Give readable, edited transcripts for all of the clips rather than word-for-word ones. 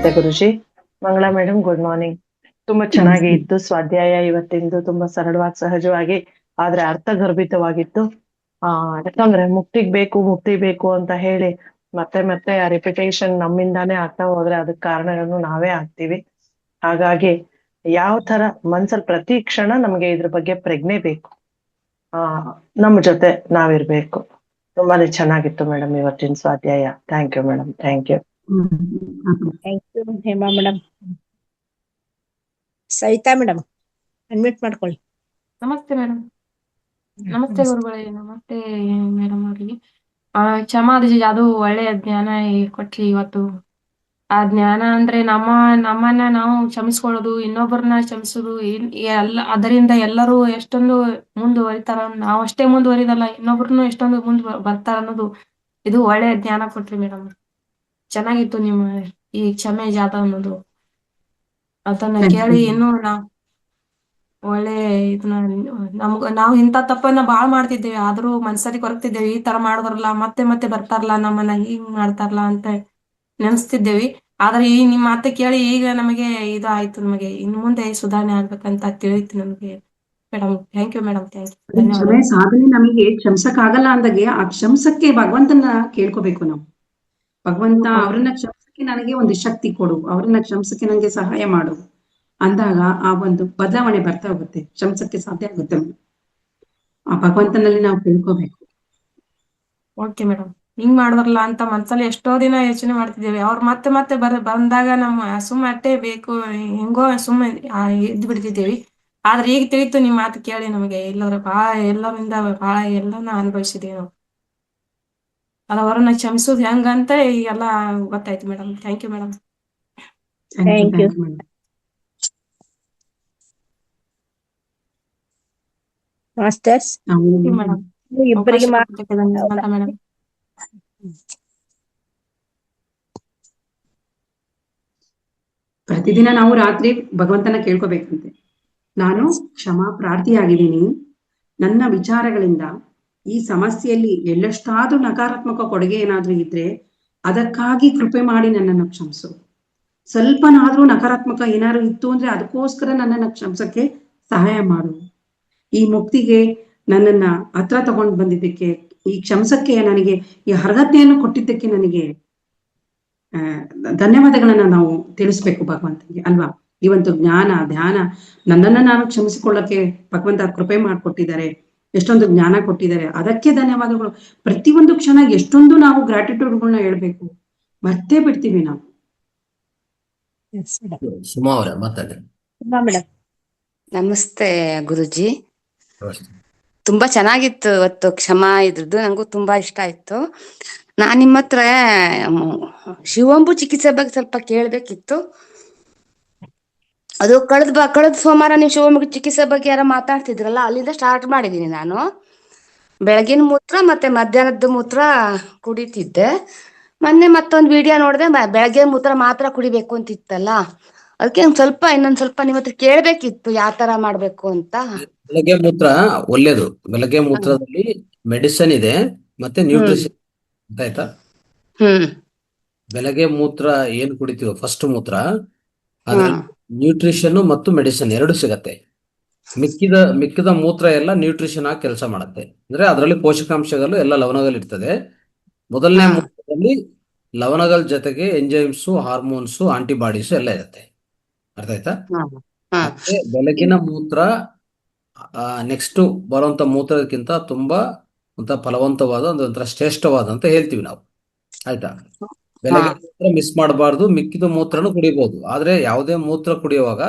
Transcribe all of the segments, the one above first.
ನಮಸ್ತೆ ಗುರುಜಿ. Mangala madam, good morning. ತುಂಬಾ ಚೆನ್ನಾಗಿ ನಮಸ್ತೆ. ಇತ್ತು ಸ್ವಾಧ್ಯಾಯ ಇವತ್ತಿಂದು. ತುಂಬಾ ಸರಳವಾಗಿ, ಸಹಜವಾಗಿ, ಆದ್ರೆ ಅರ್ಥಗರ್ಭಿತವಾಗಿತ್ತು. ಯಾಕಂದ್ರೆ ಮುಕ್ತಿ ಬೇಕು ಅಂತ ಹೇಳಿ ಮತ್ತೆ ಮತ್ತೆ ಆ ರಿಪಿಟೇಷನ್ ನಮ್ಮಿಂದಾನೇ ಆಗ್ತಾ ಹೋದ್ರೆ ಅದಕ್ಕೆ ಕಾರಣಗಳನ್ನು ನಾವೇ ಆಗ್ತೀವಿ. ಹಾಗಾಗಿ ಯಾವ ತರ ಮನ್ಸಲ್ಲಿ ಪ್ರತಿ ಕ್ಷಣ ನಮ್ಗೆ ಇದ್ರ ಬಗ್ಗೆ ಪ್ರಜ್ಞೆ ಬೇಕು. ಆ ನಮ್ಮ ಜೊತೆ ನಾವಿರ್ಬೇಕು. ತುಂಬಾನೇ ಚೆನ್ನಾಗಿತ್ತು ಮೇಡಮ್ ಇವತ್ತಿನ ಸ್ವಾಧ್ಯಾಯ. Thank you madam, thank you. Thank you Hema madam. Savita madam, unmute ಮಾಡ್ಕೊಳ್ಳಿ. ನಮಸ್ತೆ ಮೇಡಮ್. ನಮಸ್ತೆ ಗುರುಗಳೇ. ನಮಸ್ತೆ ಮೇಡಮ್ ಅವರಿಗೆ. ಕ್ಷಮಾದಿಸಿ ಅದು ಒಳ್ಳೆಯ ಜ್ಞಾನ ಕೊಟ್ರಿ ಇವತ್ತು. ಆ ಜ್ಞಾನ ಅಂದ್ರೆ ನಮ್ಮನ್ನ ನಾವು ಕ್ಷಮಿಸ್ಕೊಳ್ಳೋದು, ಇನ್ನೊಬ್ಬರನ್ನ ಕ್ಷಮಿಸೋದು, ಎಲ್ಲ ಅದರಿಂದ ಎಲ್ಲರೂ ಎಷ್ಟೊಂದು ಮುಂದುವರಿತಾರ, ನಾವು ಅಷ್ಟೇ ಮುಂದುವರಿದಲ್ಲ ಇನ್ನೊಬ್ರನ್ನು ಎಷ್ಟೊಂದು ಬರ್ತಾರ ಅನ್ನೋದು ಇದು ಒಳ್ಳೆಯ ಜ್ಞಾನ ಕೊಟ್ರಿ ಮೇಡಮ್. ಚೆನ್ನಾಗಿತ್ತು ನಿಮ್ಮ ಈ ಕ್ಷಮೆ ಜಾತ ಅನ್ನೋದು. ಅದನ್ನ ಕೇಳಿ ಇನ್ನೂ ಒಳ್ಳೆ ಇದನ್ನ ನಾವು ಇಂಥ ತಪ್ಪನ್ನ ಬಾಳ್ ಮಾಡ್ತಿದ್ದೇವೆ, ಆದ್ರೂ ಮನ್ಸಲ್ಲಿ ಕೊರಗ್ತಿದ್ದೇವೆ. ಈ ತರ ಮಾಡಿದ್ರಲ್ಲ, ಮತ್ತೆ ಮತ್ತೆ ಬರ್ತಾರಲ್ಲ, ನಮ್ಮನ್ನ ಹಿಂಗ್ ಮಾಡ್ತಾರಲ್ಲ ಅಂತ ನೆನೆಸ್ತಿದ್ದೇವಿ. ಆದ್ರೆ ಈ ನಿಮ್ಮ ಮಾತು ಕೇಳಿ ಈಗ ನಮಗೆ ಇದು ಆಯ್ತು. ನಮಗೆ ಇನ್ನು ಮುಂದೆ ಸುಧಾರಣೆ ಆಗ್ಬೇಕಂತ ತಿಳಿತು ನಮಗೆ madam. Thank you madam, thank you, ಕ್ಷಮೆ ಧನ್ಯವಾದ. ಸಾಧನೆ ನಮಗೆ ಆಗಲ್ಲ ಅಂದಾಗೆ ಆ ಕ್ಷಮ್ಸಕ್ಕೆ ಭಗವಂತನ ಕೇಳ್ಕೋಬೇಕು ನಾವು. ಭಗವಂತ ಅವ್ರನ್ನ ಕ್ಷಮಿಸಕ್ಕೆ ನನಗೆ ಒಂದು ಶಕ್ತಿ ಕೊಡು, ಅವ್ರನ್ನ ಕ್ಷಮಿಸಕ್ಕೆ ನನಗೆ ಸಹಾಯ ಮಾಡು ಅಂದಾಗ ಆ ಒಂದು ಬದಲಾವಣೆ ಬರ್ತಾ ಹೋಗುತ್ತೆ, ಕ್ಷಮಿಸಕ್ಕೆ ಸಾಧ್ಯ ಆಗುತ್ತೆ. ಆ ಭಗವಂತನಲ್ಲಿ ನಾವು ತಿಳ್ಕೋಬೇಕು. Okay madam. ಹಿಂಗ್ ಮಾಡಿದ್ರಲ್ಲ ಅಂತ ಮನ್ಸಲ್ಲಿ ಎಷ್ಟೋ ದಿನ ಯೋಚನೆ ಮಾಡ್ತಿದ್ದೇವೆ. ಅವ್ರು ಮತ್ತೆ ಮತ್ತೆ ಬಂದಾಗ ನಮ್ಮ ಸುಮ್ಮ ಅಟ್ಟೆ ಬೇಕು ಹೆಂಗೋ ಸುಮ್ಮನೆ ಇದ್ ಬಿಡ್ತಿದ್ದೇವಿ. ಆದ್ರೆ ಈಗ ತಿಳಿತು ನಿಮ್ ಮಾತು ಕೇಳಿ ನಮಗೆ. ಎಲ್ಲರಿಂದ ಬಹಳ ಎಲ್ಲನ ಅನುಭವಿಸಿದೇವೆ ನಾವು. ಅವರನ್ನ ಕ್ಷಮಿಸೋದು ಹೆಂಗಂತ ಈಗೆಲ್ಲ ಗೊತ್ತಾಯ್ತು madam. Thank you madam. Thank you masters madam. ಇಬ್ಬರಿಗೆ ಧನ್ಯವಾದ ಮೇಡಮ್. ಪ್ರತಿದಿನ ನಾವು ರಾತ್ರಿ ಭಗವಂತನ ಕೇಳ್ಕೋಬೇಕಂತೆ, ನಾನು ಕ್ಷಮಾ ಪ್ರಾರ್ಥಿಯಾಗಿದ್ದೀನಿ. ನನ್ನ ವಿಚಾರಗಳಿಂದ ಈ ಸಮಸ್ಯೆಯಲ್ಲಿ ಎಲ್ಲೆಷ್ಟಾದ್ರೂ ನಕಾರಾತ್ಮಕ ಕೊಡುಗೆ ಏನಾದ್ರೂ ಇದ್ರೆ ಅದಕ್ಕಾಗಿ ಕೃಪೆ ಮಾಡಿ ನನ್ನನ್ನು ಕ್ಷಮಿಸು. ಸ್ವಲ್ಪನಾದ್ರೂ ನಕಾರಾತ್ಮಕ ಏನಾದ್ರು ಇತ್ತು ಅಂದ್ರೆ ಅದಕ್ಕೋಸ್ಕರ ನನ್ನನ್ನು ಕ್ಷಮಿಸಕ್ಕೆ ಸಹಾಯ ಮಾಡು. ಈ ಮುಕ್ತಿಗೆ ನನ್ನನ್ನ ಹತ್ರ ತಗೊಂಡು ಬಂದಿದ್ದಕ್ಕೆ, ಈ ಕ್ಷಮಿಸಕ್ಕೆ ನನಗೆ ಈ ಅರ್ಹತೆಯನ್ನು ಕೊಟ್ಟಿದ್ದಕ್ಕೆ ನನಗೆ ಧನ್ಯವಾದಗಳನ್ನ ನಾವು ತಿಳಿಸ್ಬೇಕು ಭಗವಂತನಿಗೆ ಅಲ್ವಾ. ಈ ಒಂದು ಜ್ಞಾನ ಧ್ಯಾನ ನನ್ನನ್ನ ನಾನು ಕ್ಷಮಿಸಿಕೊಳ್ಳಕ್ಕೆ ಭಗವಂತ ಕೃಪೆ ಮಾಡ್ಕೊಟ್ಟಿದ್ದಾರೆ, ಎಷ್ಟೊಂದು ಜ್ಞಾನ ಕೊಟ್ಟಿದ್ದಾರೆ, ಅದಕ್ಕೆ ಧನ್ಯವಾದಗಳು. ಪ್ರತಿಯೊಂದು ಕ್ಷಣ ಎಷ್ಟೊಂದು ನಾವು ಗ್ರಾಟಿಟ್ಯೂಡ್ಗಳನ್ನ ಹೇಳ್ಬೇಕು, ಮರ್ತೇ ಬಿಡ್ತೀವಿ ನಾವು. ಸುಮಾ ಅವರೇ ಮಾತಾಡಿ. ನಮಸ್ತೆ ಗುರುಜಿ. ತುಂಬಾ ಚೆನ್ನಾಗಿತ್ತು ಇವತ್ತು ಕ್ಷಮಾ ಇದ್ರದ್ದು, ನಂಗೂ ತುಂಬಾ ಇಷ್ಟ ಆಯ್ತು. ನಾನ್ ನಿಮ್ಮ ಹತ್ರ ಶಿವಂಬು ಚಿಕಿತ್ಸೆ ಬಗ್ಗೆ ಸ್ವಲ್ಪ ಕೇಳ್ಬೇಕಿತ್ತು. ಅದು ಕಳೆದ ಸೋಮವಾರ ನೀವು ಶಿವಂಬು ಚಿಕಿತ್ಸೆ ಬಗ್ಗೆ ಯಾರ ಮಾತಾಡ್ತಿದ್ರಲ್ಲ, ಅಲ್ಲಿಂದ ಸ್ಟಾರ್ಟ್ ಮಾಡಿದೀನಿ ನಾನು. ಬೆಳಗಿನ ಮೂತ್ರ ಮತ್ತೆ ಮಧ್ಯಾಹ್ನದ ಮೂತ್ರ ಕುಡಿತಿದ್ದೆ. ಮೊನ್ನೆ ಮತ್ತೊಂದು ವಿಡಿಯೋ ನೋಡಿದೆ, ಬೆಳಗ್ಗೆ ಮೂತ್ರ ಮಾತ್ರ ಕುಡಿಬೇಕು ಅಂತಿತ್ತಲ್ಲ, ಅದಕ್ಕೆ ಇನ್ನೊಂದ್ ಸ್ವಲ್ಪ ನಿಮ್ ಹತ್ರ ಕೇಳ್ಬೇಕಿತ್ತು ಯಾವ ತರ ಮಾಡ್ಬೇಕು ಅಂತ. ಬೆಳಗ್ಗೆ ಮೂತ್ರ ಒಳ್ಳೇದು. ಬೆಳಗ್ಗೆ ಮೂತ್ರದಲ್ಲಿ ಮೆಡಿಸಿನ್ ಇದೆ ಮತ್ತೆ ನ್ಯೂಟ್ರಿಷನ್, ಆಯ್ತಾ. ಬೆಳಗ್ಗೆ ಮೂತ್ರ ಏನ್ ಕುಡಿತೀವೋ ಫಸ್ಟ್ ಮೂತ್ರ, ಅದ್ರಲ್ಲಿ ನ್ಯೂಟ್ರಿಷನ್ ಮತ್ತು ಮೆಡಿಸಿನ್ ಎರಡು ಸಿಗತ್ತೆ. ಮಿಕ್ಕಿದ ಮೂತ್ರ ಎಲ್ಲ ನ್ಯೂಟ್ರಿಷನ್ ಆಗಿ ಕೆಲಸ ಮಾಡುತ್ತೆ. ಅಂದ್ರೆ ಅದರಲ್ಲಿ ಪೋಷಕಾಂಶಗಳು ಎಲ್ಲ ಲವಣಗಳು ಇರ್ತದೆ. ಮೊದಲನೇ ಮೂತ್ರದಲ್ಲಿ ಲವಣಗಳ ಜೊತೆಗೆ ಎಂಜೈಮ್ಸು, ಹಾರ್ಮೋನ್ಸು, ಆಂಟಿಬಾಡೀಸು ಎಲ್ಲ ಇರುತ್ತೆ. ಅರ್ಥ ಆಯ್ತಾ. ಮತ್ತೆ ಬೆಳಗಿನ ಮೂತ್ರ ನೆಕ್ಸ್ಟ್ ಬರುವಂತ ಮೂತ್ರಕ್ಕಿಂತ ತುಂಬಾ ಒಂಥರ ಫಲವಂತವಾದ ಒಂಥರ ಶ್ರೇಷ್ಠವಾದ ಅಂತ ಹೇಳ್ತೀವಿ ನಾವು, ಆಯ್ತಾ. ಬೆಳಗ್ಗೆ ಮೂತ್ರ ಮಿಸ್ ಮಾಡಬಾರ್ದು, ಮಿಕ್ಕಿದ ಮೂತ್ರನು ಕುಡಿಬಹುದು. ಆದ್ರೆ ಯಾವುದೇ ಮೂತ್ರ ಕುಡಿಯುವಾಗ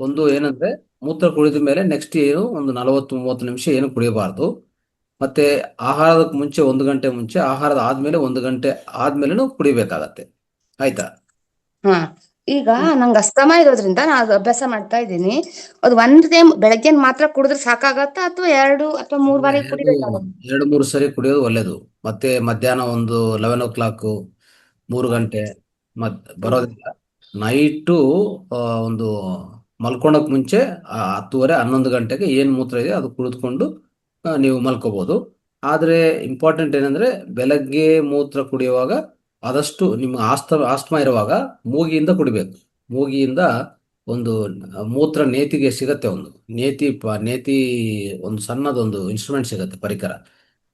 ಒಂದು ಏನಂದ್ರೆ, ಮೂತ್ರ ಕುಡಿದ ಮೇಲೆ ನೆಕ್ಸ್ಟ್ ಏನು ಒಂದು 40-30 ನಿಮಿಷ ಏನು ಕುಡಿಯಬಾರ್ದು. ಮತ್ತೆ ಆಹಾರದ ಮುಂಚೆ 1 ಗಂಟೆ ಮುಂಚೆ, ಆಹಾರದ ಆದ್ಮೇಲೆ 1 ಗಂಟೆ ಆದ್ಮೇಲೆ ಕುಡಿಬೇಕಾಗತ್ತೆ, ಆಯ್ತಾ. ಈಗ ನಂಗೆ ಅಸ್ತಮ ಇರೋದ್ರಿಂದ ನಾನು ಅಭ್ಯಾಸ ಮಾಡ್ತಾ ಇದ್ದೀನಿ. ಅದು ಒಂದ್ ಟೈಮ್ ಬೆಳಗ್ಗೆ ಮಾತ್ರ ಕುಡಿದ್ರೆ ಸಾಕಾಗತ್ತಾ ಅಥವಾ 2 ಅಥವಾ 3 ಬಾರಿ ಕುಡಿಬೇಕಾಗತ್ತಾ? 2-3 ಸರಿ ಕುಡಿಯೋದು ಒಳ್ಳೇದು. ಮತ್ತೆ ಮಧ್ಯಾಹ್ನ ಒಂದು 11 o'clock 3 ಗಂಟೆ ಬರೋದಿಲ್ಲ. ನೈಟು ಒಂದು ಮಲ್ಕೊಳಕ್ ಮುಂಚೆ 10:30-11 ಗಂಟೆಗೆ ಏನ್ ಮೂತ್ರ ಇದೆ ಅದು ಕುಡಿದ್ಕೊಂಡು ನೀವು ಮಲ್ಕೋಬಹುದು. ಆದ್ರೆ ಇಂಪಾರ್ಟೆಂಟ್ ಏನಂದ್ರೆ, ಬೆಳಗ್ಗೆ ಮೂತ್ರ ಕುಡಿಯುವಾಗ ಆದಷ್ಟು ನಿಮ್ಮ ಆಸ್ತಮಾ ಇರುವಾಗ ಮೂಗಿಯಿಂದ ಕುಡಿಬೇಕು. ಮೂಗಿಯಿಂದ ಒಂದು ಮೂತ್ರ ನೇತಿಗೆ ಸಿಗತ್ತೆ, ಒಂದು ನೇತಿ ಒಂದು ಸಣ್ಣದೊಂದು ಇನ್ಸ್ಟ್ರೂಮೆಂಟ್ ಸಿಗತ್ತೆ, ಪರಿಕರ.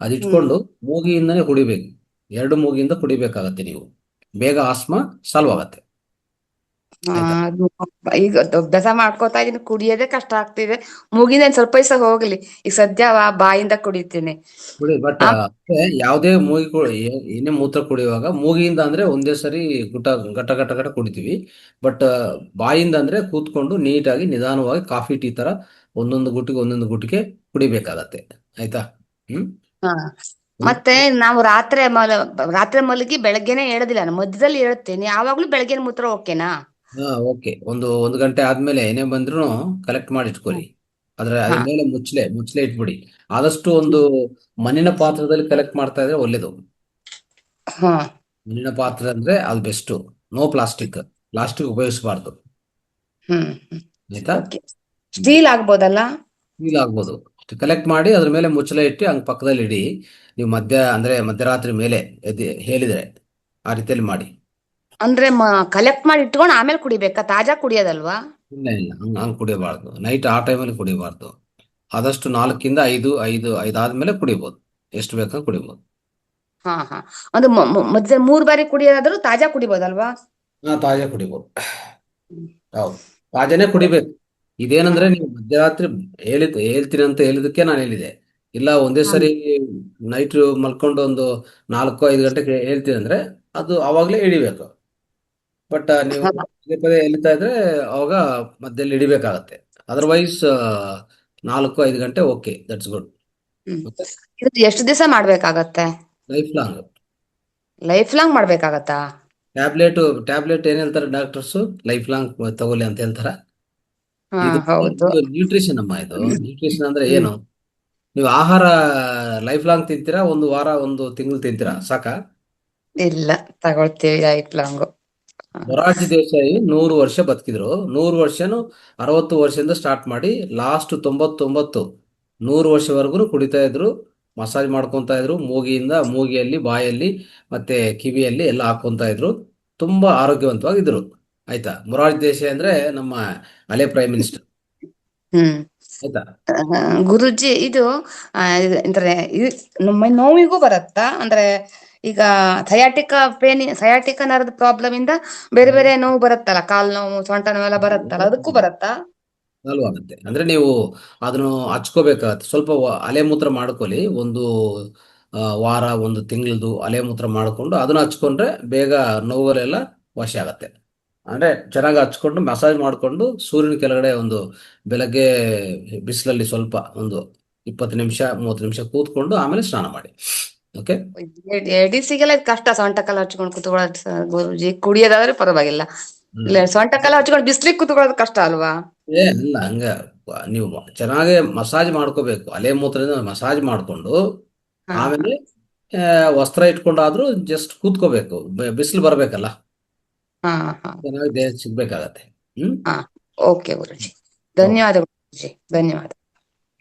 ಅದಿಟ್ಕೊಂಡು ಮೂಗಿಯಿಂದನೇ ಕುಡಿಬೇಕು. 2 ಮೂಗಿಯಿಂದ ಕುಡಿಬೇಕಾಗತ್ತೆ ನೀವು. ಬೇಗ ಆಸ್ಮಾ ಸಾಲ್ವ್ ಆಗತ್ತೆ. ಆಯ್ತಾ? ಅದು ಈಗ ಅಭ್ಯಾಸ ಮಾಡ್ಕೋತಾ ಇದೀನಿ, ಕುಡಿಯೋದೇ ಕಷ್ಟ ಆಗ್ತಿದೆ. ಮೂಗಿಂದ ಸ್ವಲ್ಪ ದಿವಸ ಹೋಗ್ಲಿ, ಈಗ ಸದ್ಯ ಬಾಯಿಂದ ಕುಡಿತೀನಿ. ಕುಡಿ. ಬಟ್ ಯಾವುದೇ ಏನೇ ಮೂತ್ರ ಕುಡಿಯುವಾಗ ಮೂಗಿಯಿಂದ ಅಂದ್ರೆ ಒಂದೇ ಸರಿ ಗಟ ಗಟ ಗಟ ಕುಡಿತೀವಿ. ಬಟ್ ಬಾಯಿಂದ ಅಂದ್ರೆ ಕೂತ್ಕೊಂಡು ನೀಟಾಗಿ ನಿಧಾನವಾಗಿ ಕಾಫಿ ಟೀ ತರ ಒಂದೊಂದು ಗುಟ್ಟಿಗೆ ಕುಡಿಬೇಕಾಗತ್ತೆ. ಆಯ್ತಾ? ಹಾ, ಮತ್ತೆ ನಾವು ರಾತ್ರಿ ಮಲಗಿ ಬೆಳಗ್ಗೆನೆ ಹೇಳೋದಿಲ್ಲ, ನಾನು ಮಧ್ಯದಲ್ಲಿ ಹೇಳ್ತೀನಿ. ಯಾವಾಗ್ಲೂ ಬೆಳಗ್ಗಿನ ಮೂತ್ರ ಓಕೆನಾ? ಓಕೆ. ಒಂದು ಗಂಟೆ ಆದ್ಮೇಲೆ ಏನೇ ಬಂದ್ರು ಕಲೆಕ್ಟ್ ಮಾಡಿ ಇಟ್ಕೊಳ್ಳಿ. ಅದ್ರ ಮೇಲೆ ಮುಚ್ಚಲೆ ಇಟ್ಬಿಡಿ. ಆದಷ್ಟು ಒಂದು ಮಣ್ಣಿನ ಪಾತ್ರದಲ್ಲಿ ಕಲೆಕ್ಟ್ ಮಾಡ್ತಾ ಇದ್ರೆ ಒಳ್ಳೇದು. ಹಾ, ಮಣ್ಣಿನ ಪಾತ್ರ ಅಂದ್ರೆ ಅದು ಬೆಸ್ಟ್. No plastic ಉಪಯೋಗಿಸಬಾರ್ದು. ಆಯ್ತಾ? ಸ್ಟೀಲ್ ಆಗ್ಬೋದಲ್ಲ? ಫೀಲ್ ಆಗ್ಬೋದು. ಕಲೆಕ್ಟ್ ಮಾಡಿ ಅದ್ರ ಮೇಲೆ ಮುಚ್ಚಳ ಇಟ್ಟು ಹಂಗ್ ಪಕ್ಕದಲ್ಲಿ ಇಡಿ. ನೀವು ಮಧ್ಯರಾತ್ರಿ ಮೇಲೆ ಹೇಳಿದ್ರೆ ಆ ರೀತಿಯಲ್ಲಿ ಮಾಡಿ. ಅಂದ್ರೆ ಕಲೆಕ್ಟ್ ಮಾಡಿ ಇಟ್ಕೊಂಡು ಆಮೇಲೆ ಕುಡಿಬೇಕಾ? ತಾಜಾ ಕುಡಿಯೋದಲ್ವಾ? ಇಲ್ಲ ಹಂಗ್ ಕುಡಿಯಬಾರ್ದು. ನೈಟ್ ಆ ಟೈಮಲ್ಲಿ ಕುಡಿಯಬಾರ್ದು. ಆದಷ್ಟು 4 5 ಆದ್ಮೇಲೆ ಕುಡಿಬಹುದು. ಎಷ್ಟು ಬೇಕಂತ ಕುಡಿಬಹುದು. ಹಾ. ಒಂದು ಮಧ್ಯದಲ್ಲಿ 3 ಬಾರಿ ಕುಡಿಯೋದಾದ್ರೂ ತಾಜಾ ಕುಡಿಬೋದಲ್ವಾ? ತಾಜಾ ಕುಡಿಬಹುದು. ಹೌದು, ತಾಜಾನೇ ಕುಡಿಬೇಕು. ಇದೇನಂದ್ರೆ ನೀವು ಮಧ್ಯರಾತ್ರಿ ಹೇಳ್ತೀನಿ ಅಂತ ಹೇಳಿದಕ್ಕೆ ನಾನು ಹೇಳಿದೆ. ಇಲ್ಲ ಒಂದೇ ಸರಿ ನೈಟ್ ಮಲ್ಕೊಂಡು ಒಂದು 4 5 ಗಂಟೆಗೆ ಹೇಳ್ತೀನಿ ಅಂದ್ರೆ ಅದು ಅವಾಗ್ಲೇ ಹಿಡಿಬೇಕು. ಬಟ್ ನೀವು ಪದೇ ಎಳಿತಾ ಇದ್ರೆ ಅವಾಗ ಮಧ್ಯದಲ್ಲಿ ಹಿಡಿಬೇಕಾಗತ್ತೆ. ಅದರ್ವೈಸ್ 4 5 ಗಂಟೆ ಓಕೆ, ದಟ್ಸ್ ಗುಡ್. ಇದು ಎಷ್ಟು ದಿವಸ ಮಾಡ್ಬೇಕಾಗತ್ತೆ? Life long ಮಾಡ್ಬೇಕಾಗತ್ತಾ? ಟ್ಯಾಬ್ಲೆಟ್ ಏನ್ ಹೇಳ್ತಾರೆ ಡಾಕ್ಟರ್ಸ್? ಲೈಫ್ ಲಾಂಗ್ ತಗೊಳ್ಳಿ ಅಂತ ಹೇಳ್ತಾರ. ಹೌದು. ನ್ಯೂಟ್ರಿಷನ್ ಅಮ್ಮ, ಇದು ನ್ಯೂಟ್ರಿಷನ್ ಅಂದ್ರೆ ಏನು? ನೀವು ಆಹಾರ ಲೈಫ್ ಲಾಂಗ್ ತಿಂತೀರಾ, ಒಂದು ವಾರ 1 ತಿಂಗಳು ತಿಂತೀರಾ ಸಾಕಾ? ಇಲ್ಲ, ತಗೊಳ್ತೀವಿ ಲೈಫ್ ಲಾಂಗ್. ಮೊರಾರ್ಜಿ ದೇಸಾಯಿ 100 ವರ್ಷ ಬದುಕಿದ್ರು. 100 ವರ್ಷನು 60 ವರ್ಷದಿಂದ ಸ್ಟಾರ್ಟ್ ಮಾಡಿ ಲಾಸ್ಟ್ 99 100 ವರ್ಷವರೆಗೂ ಕುಡಿತಾ ಇದ್ರು, ಮಸಾಜ್ ಮಾಡ್ಕೊಂತ ಇದ್ರು. ಮೂಗಿಯಲ್ಲಿ, ಬಾಯಲ್ಲಿ ಮತ್ತೆ ಕಿವಿಯಲ್ಲಿ ಎಲ್ಲ ಹಾಕೊಂತ ಇದ್ರು. ತುಂಬಾ ಆರೋಗ್ಯವಂತವಾಗಿದ್ರು. ಆಯ್ತಾ? ಮೊರಾರ್ಜಿ ದೇಸಾಯಿ ಅಂದ್ರೆ ನಮ್ಮ ಹಳೆ ಪ್ರೈಮ್ ಮಿನಿಸ್ಟರ್. ಆಯ್ತಾ? ಗುರುಜಿ, ಇದು ಅಂದ್ರೆ ನೋವಿಗೂ ಬರುತ್ತಾ? ಅಂದ್ರೆ ಈಗ ಸಯಾಟಿಕ ನರದ ಪ್ರಾಬ್ಲಮ್ ಇಂದ ಬೇರೆ ಬೇರೆ ನೋವು ಬರುತ್ತಲ್ಲ, ಕಾಲ್ ನೋವು, ಸೊಂಟ ನೋವೆಲ್ಲ ಬರುತ್ತಲ್ಲ, ಅದಕ್ಕೂ ಬರುತ್ತಾ? ಸಾಲ್ವ್ ಆಗುತ್ತೆ. ಅಂದ್ರೆ ನೀವು ಅದನ್ನು ಹಚ್ಕೋಬೇಕಾಗತ್ತೆ. ಸ್ವಲ್ಪ ಅಲೆ ಮೂತ್ರ ಮಾಡ್ಕೊಳ್ಳಿ. ಒಂದು ವಾರ 1 ತಿಂಗಳದು ಅಲೆ ಮೂತ್ರ ಮಾಡ್ಕೊಂಡು ಅದನ್ನ ಹಚ್ಕೊಂಡ್ರೆ ಬೇಗ ನೋವುಗಳೆಲ್ಲ ವಾಸಿ ಆಗತ್ತೆ. ಅಂದ್ರೆ ಚೆನ್ನಾಗಿ ಹಚ್ಕೊಂಡು ಮಸಾಜ್ ಮಾಡ್ಕೊಂಡು ಸೂರ್ಯನ ಕೆಳಗಡೆ ಒಂದು ಬೆಳಗ್ಗೆ ಬಿಸಿಲಲ್ಲಿ ಸ್ವಲ್ಪ ಒಂದು 20 ನಿಮಿಷ 30 ನಿಮಿಷ ಕೂತ್ಕೊಂಡು ಆಮೇಲೆ ಸ್ನಾನ ಮಾಡಿ. ಓಕೆ? ಲೇಡೀಸಿಗೆಲ್ಲ ಕಷ್ಟ, ಸೊಂಟಕ್ಕೆಲ್ಲ ಹಚ್ಕೊಂಡು ಕುತ್ಕೊಳ್ಳೋದು ಗುರುಜಿ. ಕುಡಿಯೋದಾದ್ರೆ ಪರವಾಗಿಲ್ಲ, ಇಲ್ಲ ಸೊಂಟಕ್ಕೆಲ್ಲ ಹಚ್ಕೊಂಡು ಬಿಸ್ಲಿಗೆ ಕುತ್ಕೊಳ್ಳೋದು ಕಷ್ಟ ಅಲ್ವಾ? ಅಲ್ಲ, ನೀವು ಚೆನ್ನಾಗಿ ಮಸಾಜ್ ಮಾಡ್ಕೋಬೇಕು. ಅಲೆ ಮೂತ್ರದಿಂದ ಮಸಾಜ್ ಮಾಡ್ಕೊಂಡು ಆಮೇಲೆ ವಸ್ತ್ರ ಇಟ್ಕೊಂಡಾದ್ರೂ ಜಸ್ಟ್ ಕೂತ್ಕೋಬೇಕು. ಬಿಸಿಲು ಬರ್ಬೇಕಲ್ಲ, ಚೆನ್ನಾಗಿ ದೇಹ ಸಿಗ್ಬೇಕಾಗತ್ತೆ. ಓಕೆ ಗುರುಜಿ, ಧನ್ಯವಾದಗಳು ಗುರುಜಿ, ಧನ್ಯವಾದ.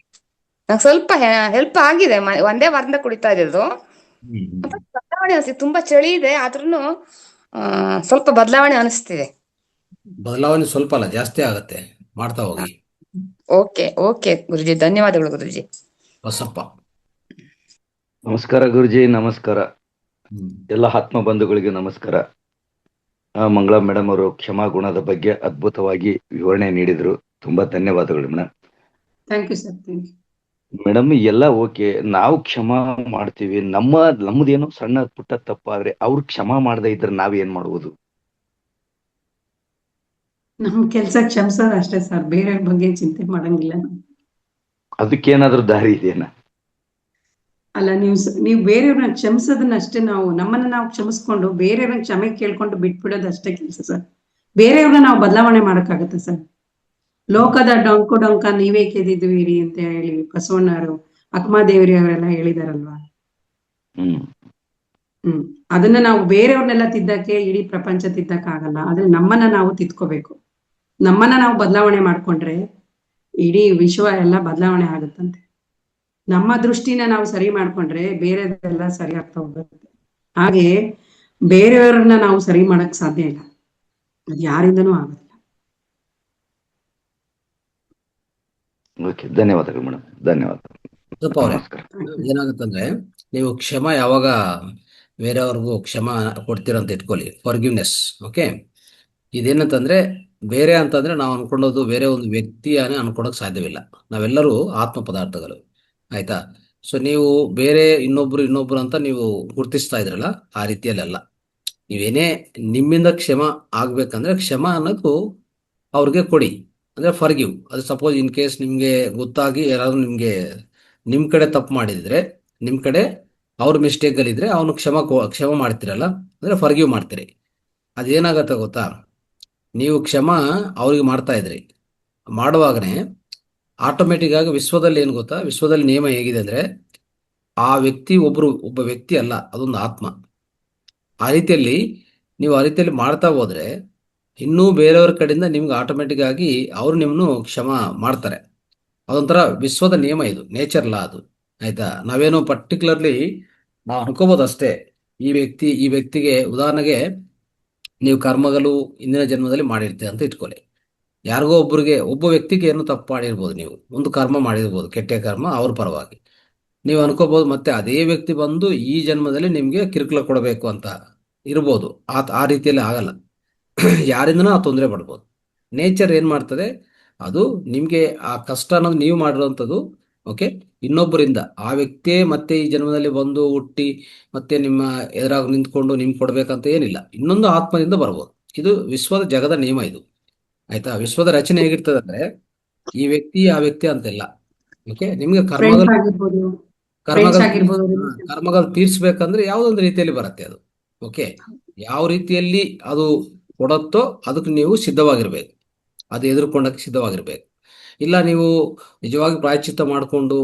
ನಂಗೆ ಸ್ವಲ್ಪ ಹೆಲ್ಪ್ ಆಗಿದೆ. ಒಂದೇ ವಾರದಿಂದ ಕುಡಿತಾ ಇರೋದು. ಬದಲಾವಣೆ ಅನಿಸ್ತಿದೆ. ತುಂಬಾ ಚಳಿ ಇದೆ, ಆದ್ರೂ ಸ್ವಲ್ಪ ಬದಲಾವಣೆ ಅನಿಸ್ತಿದೆ. ಬದಲಾವಣೆ ಸ್ವಲ್ಪ ಅಲ್ಲ, ಜಾಸ್ತಿ ಆಗತ್ತೆ. ಮಾಡ್ತಾ ಹೋಗಿ. ಓಕೆ ಗುರುಜಿ, ಧನ್ಯವಾದಗಳು ಗುರುಜಿ. ಬಸಪ್ಪ. ನಮಸ್ಕಾರ ಗುರುಜಿ. ನಮಸ್ಕಾರ. ಎಲ್ಲ ಆತ್ಮ ಬಂಧುಗಳಿಗೆ ನಮಸ್ಕಾರ. ಮಂಗಳಾ ಮೇಡಮ್ ಅವರು ಕ್ಷಮಾ ಗುಣದ ಬಗ್ಗೆ ಅದ್ಭುತವಾಗಿ ವಿವರಣೆ ನೀಡಿದ್ರು. ತುಂಬಾ ಧನ್ಯವಾದಗಳು madam. Thank you sir. Thank you madam. ಎಲ್ಲ ಓಕೆ, ನಾವು ಕ್ಷಮಾ ಮಾಡ್ತೀವಿ. ನಮ್ಮದೇನೋ ಸಣ್ಣ ಪುಟ್ಟ ತಪ್ಪಾದ್ರೆ ಅವ್ರು ಕ್ಷಮಾ ಮಾಡದೇ ಇದ್ರೆ ನಾವೇನ್ ಮಾಡುವುದು? ನಮ್ ಕೆಲ್ಸ ಕ್ಷಮಿಸೋದು ಅಷ್ಟೇ ಸರ್, ಬೇರೆಯವ್ರ ಬಗ್ಗೆ ಚಿಂತೆ ಮಾಡಂಗಿಲ್ಲ. ಅದಕ್ಕೇನಾದ್ರೂ ದಾರಿ ಇದೆಯಾ? ಅಲ್ಲ, ನೀವು ಬೇರೆಯವ್ರನ್ನ ಕ್ಷಮಿಸೋದನ್ನ ಅಷ್ಟೇ. ನಮ್ಮನ್ನ ನಾವು ಕ್ಷಮಿಸ್ಕೊಂಡು ಬೇರೆಯವ್ರನ್ನ ಕ್ಷಮೆ ಕೇಳ್ಕೊಂಡು ಬಿಟ್ಬಿಡೋದು ಅಷ್ಟೇ ಕೆಲಸ ಸರ್. ಬೇರೆಯವ್ರನ್ನ ನಾವು ಬದಲಾವಣೆ ಮಾಡಕ್ಕಾಗತ್ತೆ ಸರ್? ಲೋಕದ ಡೊಂಕ ನೀವೇ ಕೆದಿದ್ವಿರಿ ಅಂತ ಹೇಳಿ ಬಸವಣ್ಣರು, ಅಕ್ಕಮಹಾದೇವಿ ಅವರೆಲ್ಲ ಹೇಳಿದಾರಲ್ವಾ? ಅದನ್ನ ನಾವು ಬೇರೆಯವ್ರನ್ನೆಲ್ಲ ತಿದ್ದಕ್ಕೆ, ಇಡೀ ಪ್ರಪಂಚ ತಿದ್ದಕ್ ಆಗಲ್ಲ. ಆದ್ರೆ ನಮ್ಮನ್ನ ನಾವು ತಿದ್ಕೋಬೇಕು. ನಮ್ಮನ್ನ ನಾವು ಬದಲಾವಣೆ ಮಾಡ್ಕೊಂಡ್ರೆ ಇಡೀ ವಿಶ್ವ ಎಲ್ಲ ಬದಲಾವಣೆ ಆಗುತ್ತಂತೆ. ನಮ್ಮ ದೃಷ್ಟಿನ ನಾವು ಸರಿ ಮಾಡ್ಕೊಂಡ್ರೆ ಬೇರೆದೆಲ್ಲ ಸರಿ ಆಗ್ತಾ ಹೋಗುತ್ತೆ. ಹಾಗೆ ಬೇರೆಯವ್ರನ್ನ ನಾವು ಸರಿ ಮಾಡಕ್ ಸಾಧ್ಯ ಇಲ್ಲ, ಅದು ಯಾರಿಂದನೂ ಆಗೋದಿಲ್ಲ. ಓಕೆ, ಧನ್ಯವಾದಗಳು ಮೇಡಮ್, ಧನ್ಯವಾದ, ಸ್ವಲ್ಪ ಅವ್ರೆ ನಮಸ್ಕಾರ. ಏನಾಗುತ್ತಂದ್ರೆ, ನೀವು ಕ್ಷಮ ಯಾವಾಗ ಬೇರೆಯವ್ರಿಗೂ ಕ್ಷಮ ಕೊಡ್ತೀರ ಅಂತ ಇಟ್ಕೊಳ್ಳಿ, ಫಾರ್ಗಿವ್ನೆಸ್. ಓಕೆ, ಇದೇನಂತಂದ್ರೆ ಬೇರೆ ಅಂತಂದ್ರೆ ನಾವು ಅನ್ಕೊಳ್ಳೋದು ಬೇರೆ ಒಂದು ವ್ಯಕ್ತಿಯನ್ನೇ ಅನ್ಕೊಳಕ್ ಸಾಧ್ಯವಿಲ್ಲ. ನಾವೆಲ್ಲರೂ ಆತ್ಮ ಪದಾರ್ಥಗಳು, ಆಯ್ತಾ? ಸೊ ನೀವು ಬೇರೆ ಇನ್ನೊಬ್ರು ಅಂತ ನೀವು ಗುರ್ತಿಸ್ತಾ ಇದ್ರಲ್ಲ, ಆ ರೀತಿಯಲ್ಲ. ನೀವೇನೇ ನಿಮ್ಮಿಂದ ಕ್ಷಮ ಆಗ್ಬೇಕಂದ್ರೆ ಕ್ಷಮ ಅನ್ನೋದು ಅವ್ರಿಗೆ ಕೊಡಿ, ಅಂದ್ರೆ ಫರ್ಗಿವ್. ಅದು ಸಪೋಸ್ ಇನ್ ಕೇಸ್ ನಿಮ್ಗೆ ಗೊತ್ತಾಗಿ ಯಾರಾದ್ರೂ ನಿಮ್ ಕಡೆ ತಪ್ಪು ಮಾಡಿದ್ರೆ, ನಿಮ್ ಕಡೆ ಅವ್ರ ಮಿಸ್ಟೇಕ್ ಅಲ್ಲಿದ್ರೆ ಅವನು ಕ್ಷಮ ಮಾಡ್ತೀರಲ್ಲ, ಅಂದ್ರೆ ಫರ್ಗಿವ್ ಮಾಡ್ತೀರಿ. ಅದೇನಾಗತ್ತೆ ಗೊತ್ತಾ, ನೀವು ಕ್ಷಮ ಅವ್ರಿಗೆ ಮಾಡ್ತಾ ಇದ್ರಿ, ಮಾಡುವಾಗನೇ ಆಟೋಮೆಟಿಕ್ ಆಗಿ ವಿಶ್ವದಲ್ಲಿ ಏನು ಗೊತ್ತಾ, ವಿಶ್ವದಲ್ಲಿ ನಿಯಮ ಹೇಗಿದೆ ಅಂದ್ರೆ, ಆ ವ್ಯಕ್ತಿ ಒಬ್ಬ ವ್ಯಕ್ತಿ ಅಲ್ಲ, ಅದೊಂದು ಆತ್ಮ. ಆ ರೀತಿಯಲ್ಲಿ ನೀವು ಆ ರೀತಿಯಲ್ಲಿ ಮಾಡ್ತಾ ಹೋದ್ರೆ ಇನ್ನೂ ಬೇರೆಯವ್ರ ಕಡೆಯಿಂದ ನಿಮ್ಗೆ ಆಟೋಮೆಟಿಕ್ ಆಗಿ ಅವ್ರು ನಿಮ್ಮನ್ನು ಕ್ಷಮ ಮಾಡ್ತಾರೆ. ಅದೊಂಥರ ವಿಶ್ವದ ನಿಯಮ, ಇದು ನೇಚರ್ ಲಾ ಅದು, ಆಯ್ತಾ? ನಾವೇನೋ ಪರ್ಟಿಕ್ಯುಲರ್ಲಿ ನಾವು ಅನ್ಕೋಬಹುದು ಅಷ್ಟೇ. ಈ ವ್ಯಕ್ತಿಗೆ ಉದಾಹರಣೆಗೆ ನೀವು ಕರ್ಮಗಳು ಇಂದಿನ ಜನ್ಮದಲ್ಲಿ ಮಾಡಿರ್ತೀರ ಅಂತ ಇಟ್ಕೊಳ್ಳಿ. ಯಾರಿಗೋ ಒಬ್ಬ ವ್ಯಕ್ತಿಗೆ ಏನು ತಪ್ಪು ಮಾಡಿರ್ಬೋದು, ನೀವು ಒಂದು ಕರ್ಮ ಮಾಡಿರ್ಬೋದು, ಕೆಟ್ಟ ಕರ್ಮ, ಅವ್ರ ಪರವಾಗಿ ನೀವು ಅನ್ಕೋಬಹುದು, ಮತ್ತೆ ಅದೇ ವ್ಯಕ್ತಿ ಬಂದು ಈ ಜನ್ಮದಲ್ಲಿ ನಿಮ್ಗೆ ಕಿರುಕುಳ ಕೊಡಬೇಕು ಅಂತ ಇರ್ಬೋದು. ಆ ರೀತಿಯಲ್ಲಿ ಆಗಲ್ಲ. ಯಾರಿಂದನೂ ಆ ತೊಂದರೆ ಪಡ್ಬೋದು. ನೇಚರ್ ಏನ್ ಮಾಡ್ತದೆ, ಅದು ನಿಮ್ಗೆ ಆ ಕಷ್ಟ ಅನ್ನೋದು ನೀವು ಮಾಡಿರೋಂಥದ್ದು, ಓಕೆ, ಇನ್ನೊಬ್ಬರಿಂದ ಆ ವ್ಯಕ್ತಿಯೇ ಮತ್ತೆ ಈ ಜನ್ಮದಲ್ಲಿ ಬಂದು ಹುಟ್ಟಿ ಮತ್ತೆ ನಿಮ್ಮ ಎದುರಾಗ ನಿಂತ್ಕೊಂಡು ನಿಮ್ಗೆ ಕೊಡ್ಬೇಕಂತ ಏನಿಲ್ಲ, ಇನ್ನೊಂದು ಆತ್ಮದಿಂದ ಬರ್ಬೋದು. ಇದು ವಿಶ್ವದ ಜಗದ ನಿಯಮ ಇದು, ಆಯ್ತಾ? ವಿಶ್ವದ ರಚನೆ ಹೇಗಿರ್ತದೆ ಅಂದ್ರೆ, ಈ ವ್ಯಕ್ತಿ ಆ ವ್ಯಕ್ತಿ ಅಂತೆಲ್ಲ. ಓಕೆ, ನಿಮ್ಗೆ ಫ್ರೆಂಡ್ಸ್ ಆಗಿರ್ಬೋದು, ಫ್ರೆಂಡ್ಸ್ ಆಗಿರ್ಬೋದು, ಕರ್ಮಗಳು ತೀರ್ಸ್ಬೇಕಂದ್ರೆ ಯಾವುದೊಂದು ರೀತಿಯಲ್ಲಿ ಬರುತ್ತೆ ಅದು. ಓಕೆ, ಯಾವ ರೀತಿಯಲ್ಲಿ ಅದು ಕೊಡತ್ತೋ ಅದಕ್ಕೆ ನೀವು ಸಿದ್ಧವಾಗಿರ್ಬೇಕು, ಅದು ಎದುರ್ಕೊಂಡಕ್ಕೆ ಸಿದ್ಧವಾಗಿರ್ಬೇಕು. ಇಲ್ಲ ನೀವು ನಿಜವಾಗಿ ಪ್ರಾಯಶ್ಚಿತ್ತ ಮಾಡಿಕೊಂಡು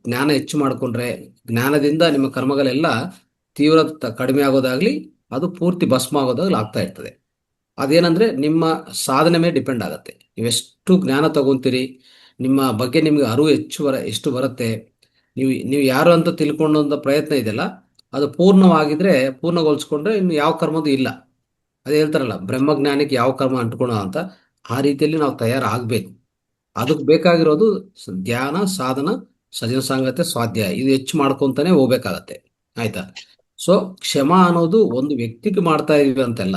ಜ್ಞಾನ ಹೆಚ್ಚು ಮಾಡಿಕೊಂಡ್ರೆ, ಜ್ಞಾನದಿಂದ ನಿಮ್ಮ ಕರ್ಮಗಳೆಲ್ಲ ತೀವ್ರ ಕಡಿಮೆ ಆಗೋದಾಗ್ಲಿ, ಅದು ಪೂರ್ತಿ ಭಸ್ಮ ಆಗೋದಾಗ್ಲಿ ಆಗ್ತಾ ಇರ್ತದೆ. ಅದೇನಂದ್ರೆ ನಿಮ್ಮ ಸಾಧನೆ ಮೇಲೆ ಡಿಪೆಂಡ್ ಆಗುತ್ತೆ. ನೀವೆಷ್ಟು ಜ್ಞಾನ ತಗೊಂತೀರಿ, ನಿಮ್ಮ ಬಗ್ಗೆ ನಿಮ್ಗೆ ಅರಿವು ಎಷ್ಟು ಬರುತ್ತೆ, ನೀವು ಯಾರು ಅಂತ ತಿಳ್ಕೊಂಡಂತ ಪ್ರಯತ್ನ ಇದೆಯಲ್ಲ, ಅದು ಪೂರ್ಣಗೊಳಿಸ್ಕೊಂಡ್ರೆ ಇನ್ನು ಯಾವ ಕರ್ಮದು ಇಲ್ಲ. ಅದೇ ಹೇಳ್ತಾರಲ್ಲ, ಬ್ರಹ್ಮಜ್ಞಾನಿಗೆ ಯಾವ ಕರ್ಮ ಅಂಟ್ಕೊಳ ಅಂತ. ಆ ರೀತಿಯಲ್ಲಿ ನಾವು ತಯಾರಾಗಬೇಕು. ಅದಕ್ಕೆ ಬೇಕಾಗಿರೋದು ಧ್ಯಾನ, ಸಾಧನ, ಸಜನ ಸಂಗತಿ, ಸ್ವಾಧ್ಯಾಯ, ಇದು ಹೆಚ್ಚು ಮಾಡ್ಕೊಂತಾನೆ ಹೋಗ್ಬೇಕಾಗತ್ತೆ, ಆಯ್ತಾ? ಸೊ ಕ್ಷಮ ಅನ್ನೋದು ಒಂದು ವ್ಯಕ್ತಿಗೆ ಮಾಡ್ತಾ ಇದೀವಿ ಅಂತೆಲ್ಲ,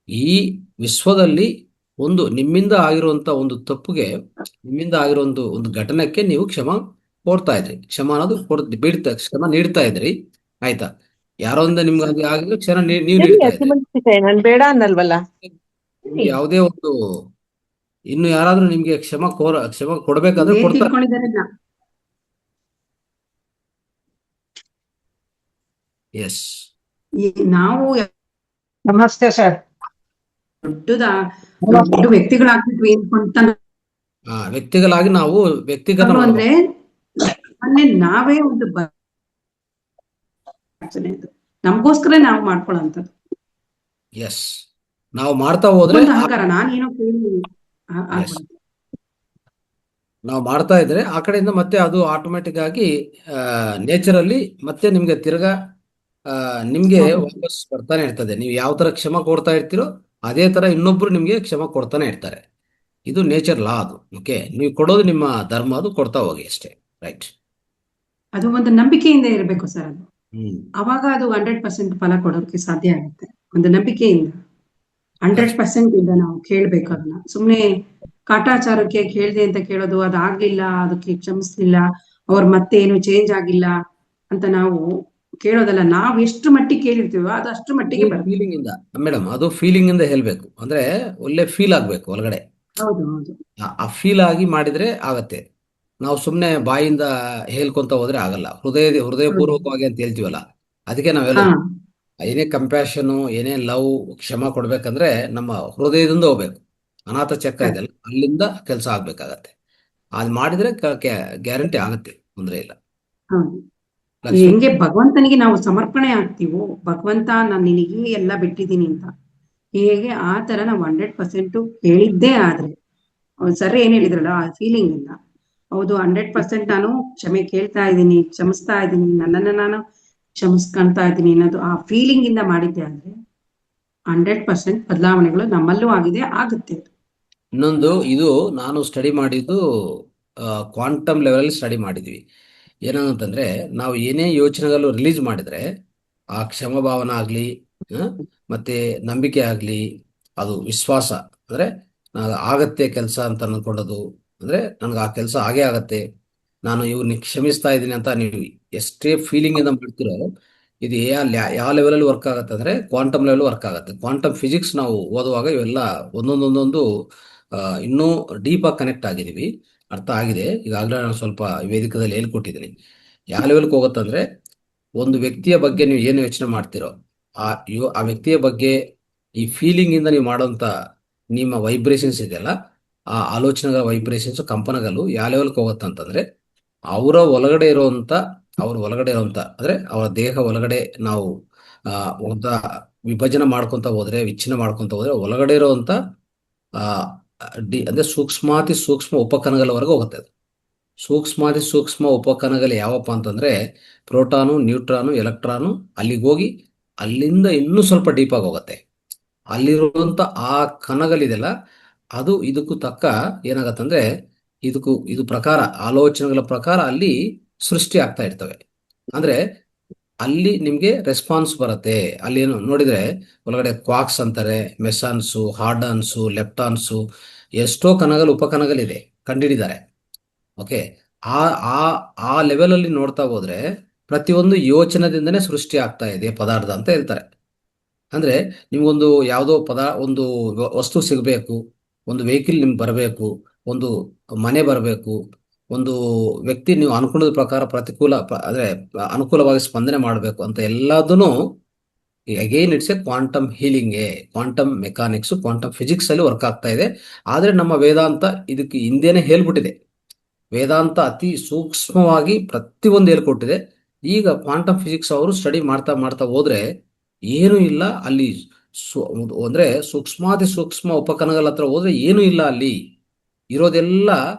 ಈ ವಿಶ್ವದಲ್ಲಿ ನಿಮ್ಮಿಂದ ಆಗಿರುವಂತ ಒಂದು ತಪ್ಪುಗೆ, ನಿಮ್ಮಿಂದ ಆಗಿರೋ ಒಂದು ಘಟನೆಗೆ ನೀವು ಕ್ಷಮ ಕೊಡ್ತಾ ಇದ್ರಿ. ಕ್ಷಮ ಅನ್ನೋದು ಕ್ಷಮ ನೀಡ್ತಾ ಇದ್ರಿ, ಆಯ್ತಾ? ಯಾರೊಂದ ನಿಮ್ಗೆ ಆಗಿದ್ರೆ ಕ್ಷಮ ನೀವು ನೀಡ್ತಾ ಇದ್ರಿ. ನಾನು ಬೇಡ ಅನ್ನಲ್ವಲ್ಲ. ನಿಮ್ಗೆ ಯಾವುದೇ ಒಂದು ಇನ್ನು ಯಾರಾದ್ರೂ ನಿಮ್ಗೆ ಕ್ಷಮ ಕೊಡ್ಬೇಕಾದ್ರೆ ಏನ್ ಕೊಡ್ತಾರೆ. ತಿಳ್ಕೊಂಡಿದ್ದಾರೆ ಎಸ್, ನಾವು ನಮಸ್ತೆ ಸರ್. ದೊಡ್ಡ ವ್ಯಕ್ತಿಗಳಾಗ್ಬಿಟ್ವಿ ಅಂತ ವ್ಯಕ್ತಿಗಳಾಗಿ ನಾವು ವ್ಯಕ್ತಿಗತ ಅಂದ್ರೆ ನಾವೇ ಒಂದು ನಮಗೋಸ್ಕರ ನಾವು ಮಾಡ್ಕೊಳ್ಳೋಂಥದ್ದು. ಎಸ್, ನಾವು ಮಾಡ್ತಾ ಹೋದ್ರೆ ಅಹಂಕಾರ, ನಾನೇನೋ ಕೇಳಿ ನಾವು ಮಾಡ್ತಾ ಇದ್ರೆ ಆ ಕಡೆಯಿಂದ ಮತ್ತೆ ಅದು ಆಟೋಮೆಟಿಕ್ ಆಗಿ ನೇಚರಲ್ಲಿ ಮತ್ತೆ ನಿಮ್ಗೆ ತಿರ್ಗಾ ನಿಮ್ಗೆ ವಾಪಸ್ ಬರ್ತಾನೆ ಇರ್ತದೆ. ನೀವು ಯಾವ ತರ ಕ್ಷಮ ಕೊಡ್ತಾ ಇರ್ತೀರೋ ಅದೇ ತರ ಇನ್ನೊಬ್ರು ನಿಮ್ಗೆ ಕ್ಷಮ ಕೊಡ್ತಾನೆ ಇರ್ತಾರೆ. ಇದು ನೇಚರ್ ಲಾ ಅದು. ಓಕೆ, ನೀವು ಕೊಡೋದು ನಿಮ್ಮ ಧರ್ಮ, ಅದು ಕೊಡ್ತಾ ಹೋಗಿ ಅಷ್ಟೇ. ರೈಟ್, ಅದು ಒಂದು ನಂಬಿಕೆಯಿಂದ ಇರಬೇಕು ಸರ್. ಅದು ಅವಾಗ ಅದು 100% ಫಲ ಕೊಡೋಕೆ ಸಾಧ್ಯ ಆಗುತ್ತೆ. ಒಂದು ನಂಬಿಕೆಯಿಂದ 100% ಇಂದ ನಾವು ಕೇಳ್ಬೇಕು. ಅದನ್ನ ಸುಮ್ನೆ ಕಾಟಾಚಾರಕ್ಕೆ ಕೇಳ್ದೆ ಅಂತ ಕೇಳೋದು, ಅದಾಗ್ಲಿಲ್ಲ, ಅದಕ್ಕೆ ಕ್ಷಮಿಸ್ಲಿಲ್ಲ, ಅವ್ರ ಮತ್ತೆ ಏನು ಚೇಂಜ್ ಆಗಿಲ್ಲ ಅಂತ ನಾವು ಕೇಳೋದಲ್ಲ. ನಾವ್ ಎಷ್ಟು ಮಟ್ಟಿಗೆ ಕೇಳಿರ್ತೀವೋ ಅದು ಅಷ್ಟು ಮಟ್ಟಿಗೆ ಫೀಲಿಂಗ್ ಇಂದ ಮೇಡಮ್, ಅದು ಫೀಲಿಂಗ್ ಇಂದ ಹೇಳ್ಬೇಕು. ಅಂದ್ರೆ ಒಳ್ಳೆ ಫೀಲ್ ಆಗ್ಬೇಕು ಒಳಗಡೆ. ಹೌದು ಹೌದು, ಆ ಫೀಲ್ ಆಗಿ ಮಾಡಿದ್ರೆ ಆಗತ್ತೆ. ನಾವು ಸುಮ್ನೆ ಬಾಯಿಂದ ಹೇಳ್ಕೊಂತ ಹೋದ್ರೆ ಆಗಲ್ಲ. ಹೃದಯಪೂರ್ವಕವಾಗಿ ಅಂತ ಹೇಳ್ತೀವಲ್ಲ, ಅದಕ್ಕೆ ನಾವೆಲ್ಲ ಏನೇ ಕಂಪ್ಯಾಷನ್, ಏನೇ ಲವ್, ಕ್ಷಮ ಕೊಡ್ಬೇಕಂದ್ರೆ ನಮ್ಮ ಹೃದಯದಿಂದ ಹೋಗ್ಬೇಕು. ಅನಾಥ ಚಕ್ರ ಇದೆಲ್ಲ, ಅಲ್ಲಿಂದ ಕೆಲಸ ಆಗ್ಬೇಕಾಗತ್ತೆ. ಅದ್ ಮಾಡಿದ್ರೆ ಗ್ಯಾರಂಟಿ ಆಗತ್ತೆ, ತೊಂದ್ರೆ ಇಲ್ಲ. ಹೆಂಗೆ ಭಗವಂತನಿಗೆ ನಾವು ಸಮರ್ಪಣೆ ಆಗ್ತೀವೋ, ಭಗವಂತ ನಾನು ನಿನಗೆ ಎಲ್ಲ ಬಿಟ್ಟಿದ್ದೀನಿ ಅಂತ, ಹೇಗೆ ಆ ತರ ನಾವು 100% ಹೇಳಿದ್ದೇ ಆದ್ರೆ, ಸರ್ ಏನ್ ಹೇಳಿದ್ರಲ್ಲ ಆ ಫೀಲಿಂಗ್ ಇಂದ, ಹೌದು 100% ನಾನು ಕ್ಷಮೆ ಕೇಳ್ತಾ ಇದ್ದೀನಿ, ಕ್ಷಮಿಸ್ತಾ ಇದ್ದೀನಿ, ನನ್ನನ್ನ ನಾನು ಕ್ಷಮಿಸ್ಕೊಂತಾ ಇದ್ದೀನಿ ಅನ್ನೋದು ಆ ಫೀಲಿಂಗ್ ಇಂದ ಮಾಡಿದ್ದೆ ಅಂದ್ರೆ 100% ಬದಲಾವಣೆಗಳು ನಮ್ಮಲ್ಲೂ ಆಗುತ್ತೆ. ಇನ್ನೊಂದು, ಇದು ನಾನು ಸ್ಟಡಿ ಮಾಡಿದ್ದು ಕ್ವಾಂಟಮ್ ಲೆವೆಲ್ ಸ್ಟಡಿ ಮಾಡಿದ್ವಿ. ಏನಂತಂದ್ರೆ ನಾವು ಏನೇ ಯೋಚನೆಗಳು ರಿಲೀಸ್ ಮಾಡಿದ್ರೆ ಆ ಕ್ಷಮಭಾವನ ಆಗ್ಲಿ, ಮತ್ತೆ ನಂಬಿಕೆ ಆಗ್ಲಿ, ಅದು ವಿಶ್ವಾಸ ಅಂದ್ರೆ ಆಗತ್ತೆ ಕೆಲಸ ಅಂತ ಅನ್ಕೊಂಡದು, ಅಂದ್ರೆ ನನ್ಗೆ ಆ ಕೆಲಸ ಆಗೇ ಆಗತ್ತೆ, ನಾನು ಇವ್ರನ್ನ ಕ್ಷಮಿಸ್ತಾ ಇದ್ದೀನಿ ಅಂತ ನೀವು ಎಷ್ಟೇ ಫೀಲಿಂಗ್ ಇಂದ ಮಾಡ್ತಿರೋ, ಇದು ಯಾವ ಲೆವೆಲಲ್ಲಿ ವರ್ಕ್ ಆಗುತ್ತೆ ಅಂದ್ರೆ ಕ್ವಾಂಟಮ್ ಲೆವೆಲ್ ವರ್ಕ್ ಆಗುತ್ತೆ. ಕ್ವಾಂಟಮ್ ಫಿಸಿಕ್ಸ್ ನಾವು ಓದುವಾಗ ಇವೆಲ್ಲ ಒಂದೊಂದೊಂದೊಂದು ಇನ್ನೂ ಡೀಪ್ ಆಗಿ ಕನೆಕ್ಟ್ ಆಗಿದೀವಿ, ಅರ್ಥ ಆಗಿದೆ. ಈಗಾಗಲೇ ನಾನು ಸ್ವಲ್ಪ ವೇದಿಕದಲ್ಲಿ ಹೇಳ್ಕೊಟ್ಟಿದ್ದೀನಿ. ಯಾವ ಲೆವೆಲ್ಗೆ ಹೋಗುತ್ತಂದ್ರೆ, ಒಂದು ವ್ಯಕ್ತಿಯ ಬಗ್ಗೆ ನೀವು ಏನು ಯೋಚನೆ ಮಾಡ್ತಿರೋ ಆ ವ್ಯಕ್ತಿಯ ಬಗ್ಗೆ ಈ ಫೀಲಿಂಗ್ ಇಂದ ನೀವು ಮಾಡೋಂಥ ನಿಮ್ಮ ವೈಬ್ರೇಷನ್ಸ್ ಇದೆಯಲ್ಲ, ಆ ಆಲೋಚನೆಗಳ ವೈಬ್ರೇಷನ್ಸ್, ಕಂಪನಗಳು ಯಾವ ಲೆವೆಲ್ಗೆ ಹೋಗುತ್ತಂತಂದ್ರೆ ಅವ್ರ ಒಳಗಡೆ ಇರುವಂತ ಅಂದ್ರೆ ಅವರ ದೇಹ ಒಳಗಡೆ ನಾವು ಒಂದ ವಿಭಜನೆ ಮಾಡ್ಕೊಂತ ಹೋದ್ರೆ, ವಿಚ್ಛಿನ್ನ ಮಾಡ್ಕೊಂತ ಹೋದ್ರೆ ಒಳಗಡೆ ಇರುವಂತ ಅಂದ್ರೆ ಸೂಕ್ಷ್ಮಾತಿ ಸೂಕ್ಷ್ಮ ಉಪಕಣಗಳವರೆಗೂ ಹೋಗುತ್ತೆ. ಅದು ಸೂಕ್ಷ್ಮಾತಿ ಸೂಕ್ಷ್ಮ ಉಪಕಣಗಳು ಯಾವಪ್ಪ ಅಂತಂದ್ರೆ ಪ್ರೋಟಾನು, ನ್ಯೂಟ್ರಾನು, ಎಲೆಕ್ಟ್ರಾನು, ಅಲ್ಲಿಗೆ ಹೋಗಿ ಅಲ್ಲಿಂದ ಇನ್ನೂ ಸ್ವಲ್ಪ ಡೀಪ್ ಆಗಿ ಹೋಗುತ್ತೆ. ಅಲ್ಲಿರುವಂತ ಆ ಕಣಗಳಿದೆಲ್ಲ, ಅದು ಇದಕ್ಕೂ ತಕ್ಕ ಏನಾಗತ್ತಂದ್ರೆ ಇದು ಪ್ರಕಾರ ಆಲೋಚನೆಗಳ ಪ್ರಕಾರ ಅಲ್ಲಿ ಸೃಷ್ಟಿ ಆಗ್ತಾ ಇರ್ತವೆ. ಅಂದ್ರೆ ಅಲ್ಲಿ ನಿಮ್ಗೆ ರೆಸ್ಪಾನ್ಸ್ ಬರುತ್ತೆ. ಅಲ್ಲಿ ಏನು ನೋಡಿದ್ರೆ ಒಳಗಡೆ ಕ್ವಾಕ್ಸ್ ಅಂತಾರೆ, ಮೆಸಾನ್ಸು, ಹಾರ್ಡಾನ್ಸು, ಲೆಪ್ಟಾನ್ಸು, ಎಷ್ಟೋ ಉಪಕಣಗಳಿದೆ, ಕಂಡಿಡಿದ್ದಾರೆ. ಓಕೆ, ಆ ಆ ಆ ಲೆವೆಲ್ ಅಲ್ಲಿ ನೋಡ್ತಾ ಹೋದ್ರೆ ಪ್ರತಿಯೊಂದು ಯೋಚನೆದಿಂದನೇ ಸೃಷ್ಟಿ ಆಗ್ತಾ ಇದೆ ಪದಾರ್ಥ ಅಂತ ಹೇಳ್ತಾರೆ. ಅಂದ್ರೆ ನಿಮ್ಗೊಂದು ಯಾವುದೋ ಒಂದು ವಸ್ತು ಸಿಗಬೇಕು, ಒಂದು ವೆಹಿಕಲ್ ನಿಮ್ಗೆ ಬರಬೇಕು, ಒಂದು ಮನೆ ಬರಬೇಕು, ಒಂದು ವ್ಯಕ್ತಿ ನೀವು ಅನುಕೂಲದ ಪ್ರಕಾರ ಅಂದ್ರೆ ಅನುಕೂಲವಾಗಿ ಸ್ಪಂದನೆ ಮಾಡಬೇಕು ಅಂತ ಎಲ್ಲದನ್ನು ಅಗೈನ್ ಇಟ್ಸ್ ಎ ಕ್ವಾಂಟಮ್ ಹೀಲಿಂಗ್ಗೆ, ಕ್ವಾಂಟಮ್ ಮೆಕ್ಯಾನಿಕ್ಸ್, ಕ್ವಾಂಟಮ್ ಫಿಸಿಕ್ಸ್ ಅಲ್ಲಿ ವರ್ಕ್ ಆಗ್ತಾ ಇದೆ. ಆದ್ರೆ ನಮ್ಮ ವೇದಾಂತ ಇದಕ್ಕೆ ಹಿಂದೆನೆ ಹೇಳ್ಬಿಟ್ಟಿದೆ. ವೇದಾಂತ ಅತಿ ಸೂಕ್ಷ್ಮವಾಗಿ ಪ್ರತಿಯೊಂದು ಹೇಳ್ಕೊಟ್ಟಿದೆ. ಈಗ ಕ್ವಾಂಟಮ್ ಫಿಸಿಕ್ಸ್ ಅವರು ಸ್ಟಡಿ ಮಾಡ್ತಾ ಮಾಡ್ತಾ ಹೋದ್ರೆ ಏನೂ ಇಲ್ಲ ಅಲ್ಲಿ. ಅಂದ್ರೆ ಸೂಕ್ಷ್ಮಾತಿ ಸೂಕ್ಷ್ಮ ಉಪಕರಣಗಳ ಹತ್ರ ಹೋದ್ರೆ ಏನೂ ಇಲ್ಲ, ಅಲ್ಲಿ ಇರೋದೆಲ್ಲ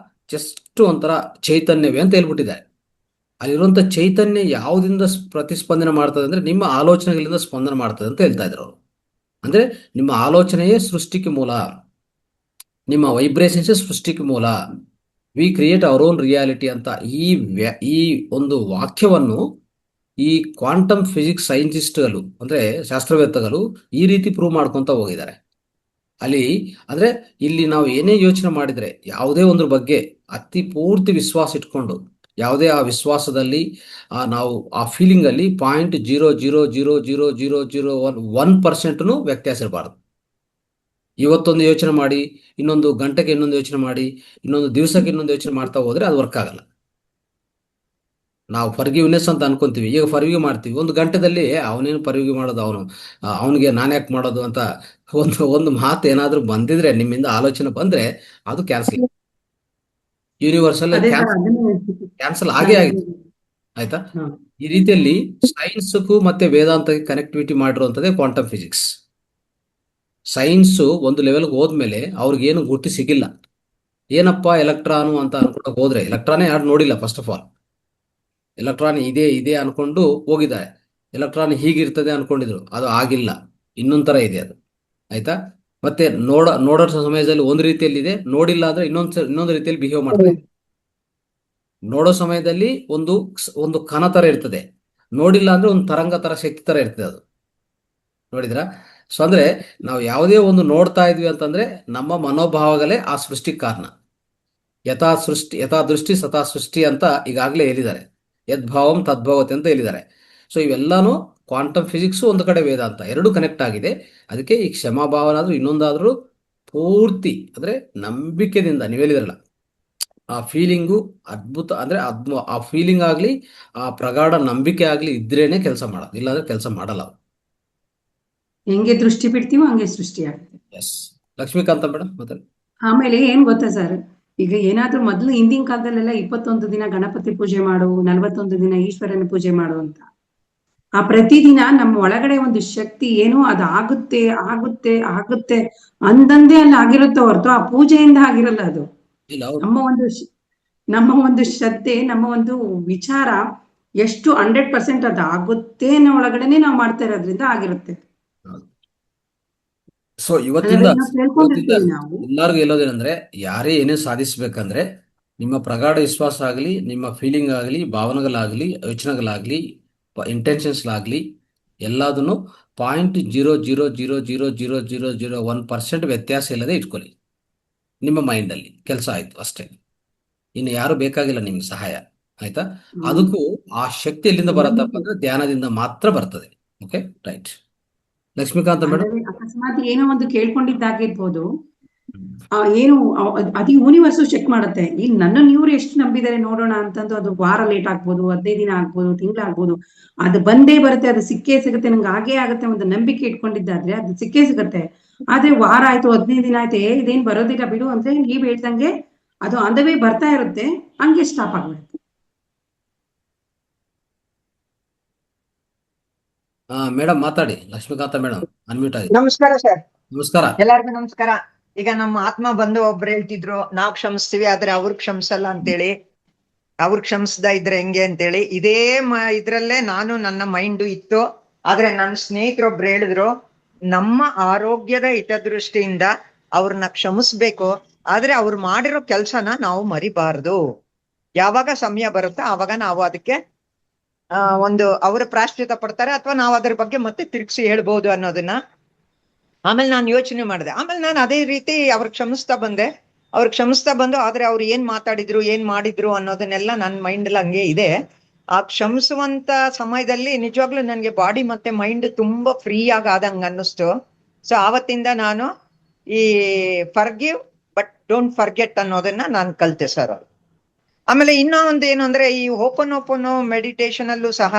ಜಸ್ಟ್ ಒಂಥರ ಚೈತನ್ಯವೇ ಅಂತ ಹೇಳ್ಬಿಟ್ಟಿದ್ದಾರೆ. ಅಲ್ಲಿರುವಂತ ಚೈತನ್ಯ ಯಾವುದಿಂದ ಪ್ರತಿಸ್ಪಂದನೆ ಮಾಡ್ತದೆ ಅಂದ್ರೆ ನಿಮ್ಮ ಆಲೋಚನೆಗಳಿಂದ ಸ್ಪಂದನೆ ಮಾಡ್ತದೆ ಅಂತ ಹೇಳ್ತಾ ಇದ್ರು ಅವರು. ಅಂದ್ರೆ ನಿಮ್ಮ ಆಲೋಚನೆಯೇ ಸೃಷ್ಟಿಗೆ ಮೂಲ, ನಿಮ್ಮ ವೈಬ್ರೇಷನ್ಸ್ ಸೃಷ್ಟಿಗೆ ಮೂಲ. We create our own reality ಅಂತ ಈ ಒಂದು ವಾಕ್ಯವನ್ನು ಈ ಕ್ವಾಂಟಮ್ ಫಿಸಿಕ್ಸ್ ಸೈಂಟಿಸ್ಟ್ಗಳು ಅಂದ್ರೆ ಶಾಸ್ತ್ರವೇತ್ತಗಳು ಈ ರೀತಿ ಪ್ರೂವ್ ಮಾಡ್ಕೊಂತ ಹೋಗಿದ್ದಾರೆ. ಅಲ್ಲಿ ಅಂದ್ರೆ ಇಲ್ಲಿ ನಾವು ಏನೇ ಯೋಚನೆ ಮಾಡಿದ್ರೆ ಯಾವುದೇ ಒಂದ್ರ ಬಗ್ಗೆ ಅತಿ ಪೂರ್ತಿ ವಿಶ್ವಾಸ ಇಟ್ಕೊಂಡು, ಯಾವುದೇ ಆ ವಿಶ್ವಾಸದಲ್ಲಿ ನಾವು ಆ ಫೀಲಿಂಗ್ ಅಲ್ಲಿ 0.0000001% ವ್ಯತ್ಯಾಸ ಇರಬಾರ್ದು. ಇವತ್ತೊಂದು ಯೋಚನೆ ಮಾಡಿ, ಇನ್ನೊಂದು ಗಂಟೆಗೆ ಇನ್ನೊಂದು ಯೋಚನೆ ಮಾಡಿ, ಇನ್ನೊಂದು ದಿವಸಕ್ಕೆ ಇನ್ನೊಂದು ಯೋಚನೆ ಮಾಡ್ತಾ ಹೋದ್ರೆ ಅದು ವರ್ಕ್ ಆಗಲ್ಲ. ನಾವು ಫರ್ಗಿವ್ನೆಸ್ ಅಂತ ಅನ್ಕೊಂತೀವಿ, ಈಗ ಫರ್ಗಿವ್ ಮಾಡ್ತೀವಿ, ಒಂದು ಗಂಟೆದಲ್ಲಿ ಅವನೇನು ಫರ್ಗಿವ್ ಮಾಡೋದು, ಅವನಿಗೆ ನಾನು ಯಾಕೆ ಮಾಡೋದು ಅಂತ ಒಂದು ಮಾತು ಏನಾದ್ರೂ ಬಂದಿದ್ರೆ, ನಿಮ್ಮಿಂದ ಆಲೋಚನೆ ಬಂದ್ರೆ ಅದು ಕ್ಯಾನ್ಸಲ್, ಯೂನಿವರ್ಸಲ್ ಕ್ಯಾನ್ಸಲ್ ಆಗೇ ಆಗಿದೆ. ಆಯ್ತಾ? ಈ ರೀತಿಯಲ್ಲಿ ಸೈನ್ಸ್ಗೂ ಮತ್ತೆ ವೇದಾಂತಕ್ಕೆ ಕನೆಕ್ಟಿವಿಟಿ ಮಾಡಿರುವಂತದ್ದೇ ಕ್ವಾಂಟಮ್ ಫಿಸಿಕ್ಸ್. ಸೈನ್ಸ್ ಒಂದು ಲೆವೆಲ್ಗೆ ಹೋದ್ಮೇಲೆ ಅವ್ರಿಗೇನು ಗುರ್ತಿ ಸಿಗಿಲ್ಲ. ಏನಪ್ಪಾ ಎಲೆಕ್ಟ್ರಾನು ಅಂತ ಅನ್ಕೊಂಡು ಹೋದ್ರೆ, ಎಲೆಕ್ಟ್ರಾನೇ ಯಾರು ನೋಡಿಲ್ಲ. ಫಸ್ಟ್ ಆಫ್ ಆಲ್ ಎಲೆಕ್ಟ್ರಾನ್ ಇದೆ ಅನ್ಕೊಂಡು ಹೋಗಿದ್ದಾರೆ. ಎಲೆಕ್ಟ್ರಾನ್ ಹೀಗಿರ್ತದೆ ಅನ್ಕೊಂಡಿದ್ರು, ಅದು ಆಗಿಲ್ಲ, ಇನ್ನೊಂದ್ ತರ ಇದೆ ಅದು. ಆಯ್ತಾ? ಮತ್ತೆ ನೋಡೋ ಸಮಯದಲ್ಲಿ ಒಂದು ರೀತಿಯಲ್ಲಿ ಇದೆ, ನೋಡಿಲ್ಲ ಅಂದ್ರೆ ಇನ್ನೊಂದು ರೀತಿಯಲ್ಲಿ ಬಿಹೇವ್ ಮಾಡ್ತಾ ಇದೆ. ನೋಡೋ ಸಮಯದಲ್ಲಿ ಒಂದು ಕಣ ತರ ಇರ್ತದೆ, ನೋಡಿಲ್ಲ ಅಂದ್ರೆ ಒಂದು ತರಂಗ ತರ, ಶಕ್ತಿ ತರ ಇರ್ತದೆ ಅದು. ನೋಡಿದ್ರ? ಸೊ ಅಂದ್ರೆ ನಾವು ಯಾವುದೇ ಒಂದು ನೋಡ್ತಾ ಇದ್ವಿ ಅಂತಂದ್ರೆ ನಮ್ಮ ಮನೋಭಾವಗಳೇ ಆ ಸೃಷ್ಟಿಗೆ ಕಾರಣ. ಯಥಾ ದೃಷ್ಟಿ ಸತಾ ಸೃಷ್ಟಿ ಅಂತ ಈಗಾಗಲೇ ಹೇಳಿದ್ದಾರೆ. ಯದ್ಭಾವಂ ತದ್ಭವತೆ ಅಂತ ಹೇಳಿದ್ದಾರೆ. ಸೊ ಇವೆಲ್ಲಾನು ಕ್ವಾಂಟಮ್ ಫಿಸಿಕ್ಸ್ ಒಂದು ಕಡೆ, ವೇದಾಂತ ಎರಡು ಕನೆಕ್ಟ್ ಆಗಿದೆ. ಅದಕ್ಕೆ ಈ ಕ್ಷಮಾಭಾವನಾದ್ರೂ ಇನ್ನೊಂದಾದ್ರೂ ಪೂರ್ತಿ ಅಂದ್ರೆ ನಂಬಿಕೆದಿಂದ, ನೀವು ಹೇಳಿದ್ರಲ್ಲ ಆ ಫೀಲಿಂಗು ಅದ್ಭುತ, ಅಂದ್ರೆ ಆ ಫೀಲಿಂಗ್ ಆಗ್ಲಿ, ಆ ಪ್ರಗಾಢ ನಂಬಿಕೆ ಆಗ್ಲಿ ಇದ್ರೇನೆ ಕೆಲಸ ಮಾಡೋದು, ಇಲ್ಲಾಂದ್ರೆ ಕೆಲಸ ಮಾಡಲ್ಲ. ಹೆಂಗೆ ದೃಷ್ಟಿ ಬಿಡ್ತೀವೋ ಹಂಗೆ ಸೃಷ್ಟಿ ಆಗುತ್ತೆ. ಎಸ್, ಲಕ್ಷ್ಮೀಕಾಂತ ಮೇಡಮ್ ಮತ್ತೆ. ಆಮೇಲೆ ಏನ್ ಗೊತ್ತಾ ಸರ್, ಈಗ ಏನಾದ್ರೂ ಮೊದ್ಲು ಹಿಂದಿನ ಕಾಲದಲ್ಲೆಲ್ಲ 21 ದಿನ ಗಣಪತಿ ಪೂಜೆ ಮಾಡು, 41 ದಿನ ಈಶ್ವರನ ಪೂಜೆ ಮಾಡು ಅಂತ. ಆ ಪ್ರತಿದಿನ ನಮ್ಮ ಒಳಗಡೆ ಒಂದು ಶಕ್ತಿ ಏನೋ ಅದು ಆಗುತ್ತೆ ಆಗುತ್ತೆ ಆಗುತ್ತೆ ಅಂದಂದೇ ಅಲ್ಲಿ ಆಗಿರುತ್ತೆ ಹೊರತು ಆ ಪೂಜೆಯಿಂದ ಆಗಿರಲ್ಲ. ಅದು ನಮ್ಮ ಒಂದು ಶ್ರದ್ಧೆ, ನಮ್ಮ ಒಂದು ವಿಚಾರ ಎಷ್ಟು 100% ಅದು ಆಗುತ್ತೆ ಅನ್ನೋ ಒಳಗಡೆನೆ ನಾವು ಮಾಡ್ತಾ ಇರೋದ್ರಿಂದ ಆಗಿರುತ್ತೆ. ಸೊ ಇವತ್ತಿಂದ ನಾವು ತಿಳ್ಕೊಂಡಿರ್ತೀವಿ ನಾವು. ಎಲ್ಲರಿಗೂ ಹೇಳೋದೇನಂದ್ರೆ, ಯಾರೇ ಏನೇ ಸಾಧಿಸ್ಬೇಕಂದ್ರೆ ನಿಮ್ಮ ಪ್ರಗಾಢ ವಿಶ್ವಾಸ ಆಗಲಿ, ನಿಮ್ಮ ಫೀಲಿಂಗ್ ಆಗಲಿ, ಭಾವನೆಗಳಾಗಲಿ, ಯೋಚನೆಗಳಾಗಲಿ, ಇಂಟೆನ್ಷನ್ಸ್ಲಾಗಲಿ ಎಲ್ಲದನ್ನು 0.00000001% ವ್ಯತ್ಯಾಸ ಇಲ್ಲದೆ ಇಟ್ಕೊಳ್ಳಿ ನಿಮ್ಮ ಮೈಂಡಲ್ಲಿ. ಕೆಲಸ ಆಯ್ತು ಅಷ್ಟೇ. ಇನ್ನು ಯಾರು ಬೇಕಾಗಿಲ್ಲ ನಿಮ್ಗೆ ಸಹಾಯ, ಆಯ್ತಾ? ಅದಕ್ಕೂ ಆ ಶಕ್ತಿ ಎಲ್ಲಿಂದ ಬರುತ್ತಪ್ಪ ಅಂದ್ರೆ ಧ್ಯಾನದಿಂದ ಮಾತ್ರ ಬರ್ತದೆ. Okay, right. ಲಕ್ಷ್ಮೀಕಾಂತ ಮೇಡಮ್, ಅಂದ್ರೆ ಅಕಸ್ಮಾತ್ ಏನೋ ಒಂದು ಕೇಳ್ಕೊಂಡಿದ್ದಾಗಿರ್ಬೋದು, ಏನು ಅದು ಯೂನಿವರ್ಸ್ ಚೆಕ್ ಮಾಡುತ್ತೆ. ಈಗ ನನ್ನನ್ನು ಇವ್ರು ಎಷ್ಟು ನಂಬಿದ್ದಾರೆ ನೋಡೋಣ ಅಂತಂದು ಅದು ವಾರ ಲೇಟ್ ಆಗ್ಬೋದು, 15 ದಿನ ಆಗ್ಬೋದು, ತಿಂಗಳಾಗ್ಬೋದು, ಅದು ಬಂದೇ ಬರುತ್ತೆ, ಅದು ಸಿಕ್ಕೇ ಸಿಗುತ್ತೆ, ನಂಗೆ ಆಗೇ ಆಗುತ್ತೆ ಒಂದು ನಂಬಿಕೆ ಇಟ್ಕೊಂಡಿದ್ದಾದ್ರೆ ಅದು ಸಿಕ್ಕೇ ಸಿಗುತ್ತೆ. ಆದ್ರೆ ವಾರ ಆಯ್ತು, 15 ದಿನ ಆಯ್ತು, ಇದೇನ್ ಬರೋದಿಲ್ಲ ಬಿಡು ಅಂದ್ರೆ ನೀವ್ ಹೇಳ್ದಂಗೆ ಅದು ಆನ್ ದ ವೇ ಬರ್ತಾ ಇರುತ್ತೆ, ಹಂಗೆ ಸ್ಟಾಪ್ ಆಗ್ಬಿಡುತ್ತೆ. ಮೇಡಮ್ ಮಾತಾಡಿ. ಲಕ್ಷ್ಮೀಕಾಂತ ಮೇಡಮ್ ಅನ್ಮ್ಯೂಟ್ ಆಗಿ. ನಮಸ್ಕಾರ ಸರ್. ನಮಸ್ಕಾರ. ಎಲ್ಲರಿಗೂ ನಮಸ್ಕಾರ. ಈಗ ನಮ್ಮ ಆತ್ಮ ಬಂದು ಒಬ್ರು ಹೇಳ್ತಿದ್ರು, ನಾವ್ ಕ್ಷಮಿಸ್ತೀವಿ ಆದ್ರೆ ಅವ್ರು ಕ್ಷಮಿಸಲ್ಲ ಅಂತೇಳಿ. ಅವ್ರು ಕ್ಷಮಿಸ್ದ ಇದ್ರೆ ಹೆಂಗೆ ಅಂತೇಳಿ ಇದೇ ಇದ್ರಲ್ಲೇ ನಾನು ನನ್ನ ಮೈಂಡು ಇತ್ತು. ಆದ್ರೆ ನನ್ನ ಸ್ನೇಹಿತರೊಬ್ರು ಹೇಳಿದ್ರು, ನಮ್ಮ ಆರೋಗ್ಯದ ಹಿತದೃಷ್ಟಿಯಿಂದ ಅವ್ರನ್ನ ಕ್ಷಮಿಸ್ಬೇಕು, ಆದ್ರೆ ಅವ್ರು ಮಾಡಿರೋ ಕೆಲ್ಸನ ನಾವು ಮರಿಬಾರ್ದು. ಯಾವಾಗ ಸಮಯ ಬರುತ್ತೋ ಆವಾಗ ನಾವು ಅದಕ್ಕೆ ಒಂದು ಅವರು ಪ್ರಾಶ್ಚಿತ್ಯ ಪಡ್ತಾರೆ, ಅಥವಾ ನಾವು ಅದ್ರ ಬಗ್ಗೆ ಮತ್ತೆ ತಿರ್ಗಿಸಿ ಹೇಳ್ಬೋದು ಅನ್ನೋದನ್ನ ಆಮೇಲೆ ನಾನು ಯೋಚನೆ ಮಾಡಿದೆ. ಆಮೇಲೆ ನಾನು ಅದೇ ರೀತಿ ಅವ್ರಿಗೆ ಕ್ಷಮಿಸ್ತಾ ಬಂದು ಆದ್ರೆ ಅವ್ರು ಏನ್ ಮಾತಾಡಿದ್ರು, ಏನ್ ಮಾಡಿದ್ರು ಅನ್ನೋದನ್ನೆಲ್ಲ ನನ್ನ ಮೈಂಡ್ ಹಂಗೆ ಇದೆ. ಆ ಕ್ಷಮಿಸುವಂತ ಸಮಯದಲ್ಲಿ ನಿಜವಾಗ್ಲೂ ನನ್ಗೆ ಬಾಡಿ ಮತ್ತೆ ಮೈಂಡ್ ತುಂಬಾ ಫ್ರೀ ಆದಂಗ ಅನ್ನಿಸ್ತು. ಸೊ ಆವತ್ತಿಂದ ನಾನು ಈ ಫರ್ಗಿವ್ ಬಟ್ ಡೋಂಟ್ ಫರ್ಗೆಟ್ ಅನ್ನೋದನ್ನ ನಾನು ಕಲ್ತೆ ಸರ್. ಆಮೇಲೆ ಇನ್ನೂ ಒಂದು ಏನು ಅಂದ್ರೆ, ಈ ಓಪನ್ ಮೆಡಿಟೇಷನ್ ಅಲ್ಲೂ ಸಹ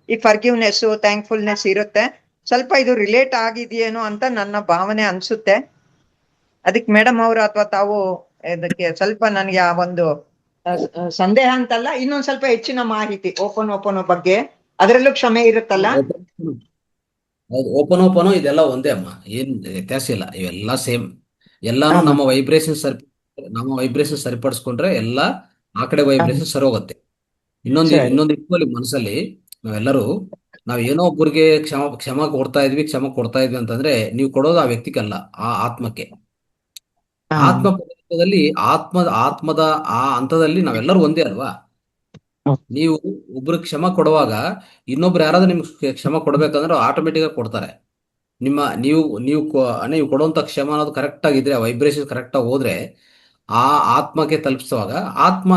ಈ ಫರ್ಗಿವ್ನೆಸ್, ಥ್ಯಾಂಕ್ಫುಲ್ನೆಸ್ ಇರುತ್ತೆ. ಸ್ವಲ್ಪ ಇದು ರಿಲೇಟ್ ಆಗಿದೆಯೇನೋ ಅಂತ ನನ್ನ ಭಾವನೆ ಅನ್ಸುತ್ತೆ. ಅದಕ್ಕೆ ಮೇಡಮ್ ಅವರು ಅಥವಾ ತಾವು ಇದಕ್ಕೆ ಸ್ವಲ್ಪ ನನಗೆ ಆ ಒಂದು ಸಂದೇಹ ಅಂತಲ್ಲ, ಇನ್ನೊಂದ್ ಸ್ವಲ್ಪ ಹೆಚ್ಚಿನ ಮಾಹಿತಿ ಓಪನ್ ಬಗ್ಗೆ, ಅದರಲ್ಲೂ ಕ್ಷಮೆ ಇರುತ್ತಲ್ಲ. ಹೌದು, ಓಪನ್ ಇದೆಲ್ಲ ಒಂದೇ ಅಮ್ಮ, ಏನ್ ವ್ಯತ್ಯಾಸ ಇಲ್ಲ, ಇವೆಲ್ಲ ಸೇಮ್. ಎಲ್ಲಾನು ನಮ್ಮ ವೈಬ್ರೇಷನ್ ಸರಿಪಡಿಸ್ಕೊಂಡ್ರೆ ಎಲ್ಲ ಆ ಕಡೆ ವೈಬ್ರೇಷನ್ ಸರಿ ಹೋಗುತ್ತೆ. ಇನ್ನೊಂದು ಇಟ್ಕೊಳ್ಳಿ ಮನಸ್ಸಲ್ಲಿ, ನಾವೇನೋ ಒಬ್ಬರಿಗೆ ಕ್ಷಮ ಕೊಡ್ತಾ ಇದ್ವಿ ಅಂತಂದ್ರೆ ನೀವು ಕೊಡೋದು ಆ ವ್ಯಕ್ತಿಗಲ್ಲ, ಆ ಆತ್ಮಕ್ಕೆ. ಆತ್ಮ ಪದಾರ್ಥದಲ್ಲಿ ಆತ್ಮದ ಆ ಹಂತದಲ್ಲಿ ನಾವೆಲ್ಲರೂ ಒಂದೇ ಅಲ್ವಾ? ನೀವು ಒಬ್ರಿಗೆ ಕ್ಷಮ ಕೊಡುವಾಗ ಇನ್ನೊಬ್ರು ಯಾರಾದ್ರೂ ನಿಮ್ಗೆ ಕ್ಷಮ ಕೊಡ್ಬೇಕಂದ್ರೆ ಆಟೋಮೆಟಿಕ್ ಆಗಿ ಕೊಡ್ತಾರೆ. ನೀವು ಕೊಡುವಂತ ಕ್ಷಮ ಅನ್ನೋದು ಕರೆಕ್ಟ್ ಆಗಿದ್ರೆ, ವೈಬ್ರೇಷನ್ ಕರೆಕ್ಟ್ ಆಗಿ ಹೋದ್ರೆ ಆ ಆತ್ಮಕ್ಕೆ ತಲುಪಿಸುವಾಗ ಆತ್ಮ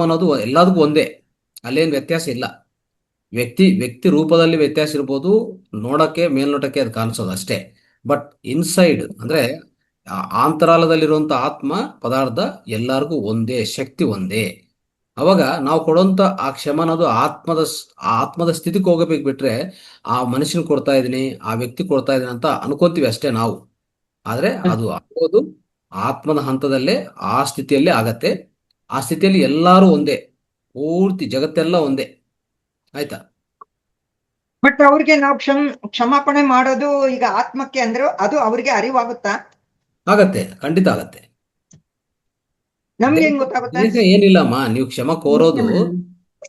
ಅನ್ನೋದು ಎಲ್ಲದಕ್ಕೂ ಒಂದೇ, ಅಲ್ಲೇನು ವ್ಯತ್ಯಾಸ ಇಲ್ಲ. ವ್ಯಕ್ತಿ ರೂಪದಲ್ಲಿ ವ್ಯತ್ಯಾಸ ಇರ್ಬೋದು, ನೋಡಕ್ಕೆ ಮೇಲ್ನೋಟಕ್ಕೆ ಅದು ಕಾಣಿಸೋದು ಅಷ್ಟೇ. ಬಟ್ ಇನ್ಸೈಡ್ ಅಂದ್ರೆ ಅಂತರಾಳದಲ್ಲಿರುವಂತ ಆತ್ಮ ಪದಾರ್ಥ ಎಲ್ಲರಿಗೂ ಒಂದೇ, ಶಕ್ತಿ ಒಂದೇ. ಅವಾಗ ನಾವು ಕೊಡುವಂತ ಆ ಕ್ಷಮ ಅನ್ನೋದು ಆತ್ಮದ ಸ್ಥಿತಿಗೆ ಹೋಗಬೇಕು, ಬಿಟ್ರೆ ಆ ಮನುಷ್ಯನ್ ಕೊಡ್ತಾ ಇದೀನಿ, ಆ ವ್ಯಕ್ತಿ ಕೊಡ್ತಾ ಇದೀನಿ ಅಂತ ಅನ್ಕೊಂತೀವಿ ಅಷ್ಟೇ ನಾವು. ಆದ್ರೆ ಅದು ಆಗೋದು ಆತ್ಮದ ಹಂತದಲ್ಲೇ, ಆ ಸ್ಥಿತಿಯಲ್ಲೇ ಆಗತ್ತೆ. ಆ ಸ್ಥಿತಿಯಲ್ಲಿ ಎಲ್ಲರೂ ಒಂದೇ, ಪೂರ್ತಿ ಜಗತ್ತೆಲ್ಲ ಒಂದೇ, ಆಯ್ತಾ? ಬಟ್ ಅವ್ರಿಗೆ ನಾವು ಕ್ಷಮಾಪಣೆ ಮಾಡೋದು ಈಗ ಆತ್ಮಕ್ಕೆ ಅಂದ್ರೆ ಅದು ಅವ್ರಿಗೆ ಅರಿವಾಗುತ್ತಾ? ಆಗತ್ತೆ, ಖಂಡಿತ ಆಗತ್ತೆ. ನಮ್ಗೆ ಹೆಂಗ್ ಗೊತ್ತಾಗುತ್ತೆ? ದೇಹ ಏನಿಲ್ಲಮ್ಮ, ನೀವು ಕ್ಷಮ ಕೋರೋದು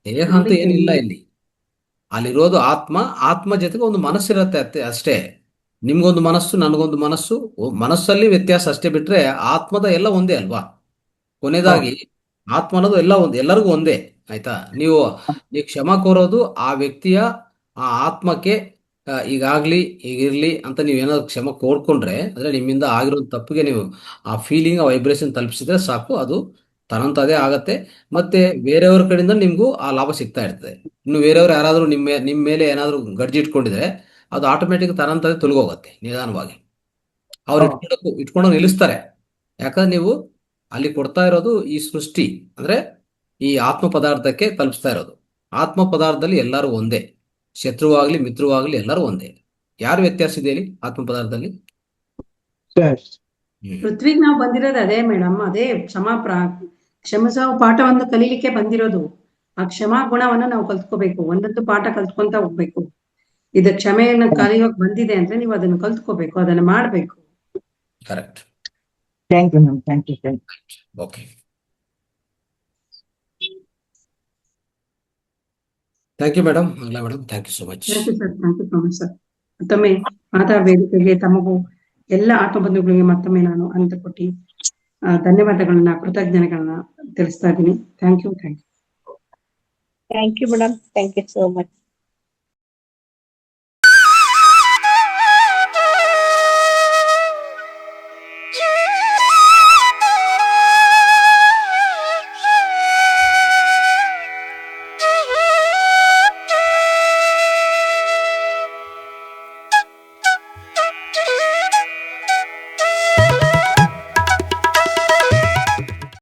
ದೇಹ ಅಂತ ಏನಿಲ್ಲ ಇಲ್ಲಿ. ಅಲ್ಲಿರೋದು ಆತ್ಮ ಜೊತೆಗೆ ಒಂದು ಮನಸ್ಸಿರತ್ತೆ ಅಷ್ಟೇ. ನಿಮ್ಗೊಂದು ಮನಸ್ಸು, ನನಗೊಂದು ಮನಸ್ಸು, ಮನಸ್ಸಲ್ಲಿ ವ್ಯತ್ಯಾಸ ಅಷ್ಟೇ, ಬಿಟ್ರೆ ಆತ್ಮದ ಎಲ್ಲ ಒಂದೇ ಅಲ್ವಾ? ಕೊನೆಯದಾಗಿ ಆತ್ಮ ಅನ್ನೋದು ಎಲ್ಲರಿಗೂ ಒಂದೇ, ಆಯ್ತಾ? ನೀವು ಕ್ಷಮ ಕೋರೋದು ಆ ವ್ಯಕ್ತಿಯ ಆ ಆತ್ಮಕ್ಕೆ, ಈಗಾಗ್ಲಿ ಈಗಿರ್ಲಿ ಅಂತ ನೀವೇನಾದ್ರು ಕ್ಷಮ ಕೋರ್ಕೊಂಡ್ರೆ, ಅಂದ್ರೆ ನಿಮ್ಮಿಂದ ಆಗಿರೋ ತಪ್ಪಿಗೆ ನೀವು ಆ ಫೀಲಿಂಗ್, ಆ ವೈಬ್ರೇಷನ್ ತಲುಪಿಸಿದ್ರೆ ಸಾಕು, ಅದು ತನ್ನಂತದೇ ಆಗತ್ತೆ. ಮತ್ತೆ ಬೇರೆಯವ್ರ ಕಡೆಯಿಂದ ನಿಮ್ಗೂ ಆ ಲಾಭ ಸಿಗ್ತಾ ಇರ್ತದೆ. ಇನ್ನು ಬೇರೆಯವ್ರು ಯಾರಾದ್ರೂ ನಿಮ್ಮ ಮೇಲೆ ಏನಾದ್ರು ಗಡ್ಜಿ ಇಟ್ಕೊಂಡಿದ್ರೆ ಅದು ಆಟೋಮೆಟಿಕ್ ತನ್ನಂತದೇ ತೊಲಗೋಗುತ್ತೆ ನಿಧಾನವಾಗಿ. ಅವ್ರು ಇಟ್ಕೊಂಡು ನಿಲ್ಲಿಸ್ತಾರೆ. ಯಾಕಂದ್ರೆ ನೀವು ಅಲ್ಲಿ ಕೊಡ್ತಾ ಇರೋದು ಈ ಸೃಷ್ಟಿ, ಅಂದ್ರೆ ಈ ಆತ್ಮ ಪದಾರ್ಥಕ್ಕೆ ತಲುಪಿಸ್ತಾ ಇರೋದು. ಆತ್ಮ ಪದಾರ್ಥದಲ್ಲಿ ಎಲ್ಲರೂ ಒಂದೇ, ಶತ್ರುವಾಗ್ಲಿ ಮಿತ್ರವಾಗ್ಲಿ ಎಲ್ಲರೂ ಒಂದೇ. ಯಾರು ವ್ಯತ್ಯಾಸ ಇದೆ ಹೇಳಿ ಆತ್ಮ ಪದಾರ್ಥದಲ್ಲಿ? ಪೃಥ್ವಿಗೆ ನಾವು ಬಂದಿರೋದು ಅದೇ ಮೇಡಮ್, ಅದೇ ಕ್ಷಮಿಸೋ ಪಾಠವನ್ನು ಕಲೀಲಿಕ್ಕೆ ಬಂದಿರೋದು. ಆ ಕ್ಷಮಾ ಗುಣವನ್ನ ನಾವು ಕಲ್ತ್ಕೋಬೇಕು, ಒಂದೊಂದು ಪಾಠ ಕಲ್ತ್ಕೊಂತ ಹೋಗ್ಬೇಕು. ಇದು ಕ್ಷಮೆಯನ್ನು ಕಲಿಯೋಕ್ ಬಂದಿದೆ ಅಂದ್ರೆ ನೀವು ಅದನ್ನು ಕಲ್ತ್ಕೋಬೇಕು, ಅದನ್ನ ಮಾಡ್ಬೇಕು. Correct. Thank you ma'am, thank you. Okay. Thank you madam. Mangala madam, thank you so much. Thank you sir, thank you so much sir. ಮತ್ತೊಮ್ಮೆ ಮಾತಾ ವೇದಿಕೆಗೆ ತಮಗೂ ಎಲ್ಲ ಆತ್ಮಬಂಧುಗಳಿಗೆ ಮತ್ತೊಮ್ಮೆ ನಾನು ಅನಂತ ಕೋಟಿ ಧನ್ಯವಾದಗಳನ್ನ, ಕೃತಜ್ಞತೆಗಳನ್ನ ತಿಳಿಸ್ತಾ ಇದ್ದೀನಿ. Thank you. Thank you, madam. Thank you so much.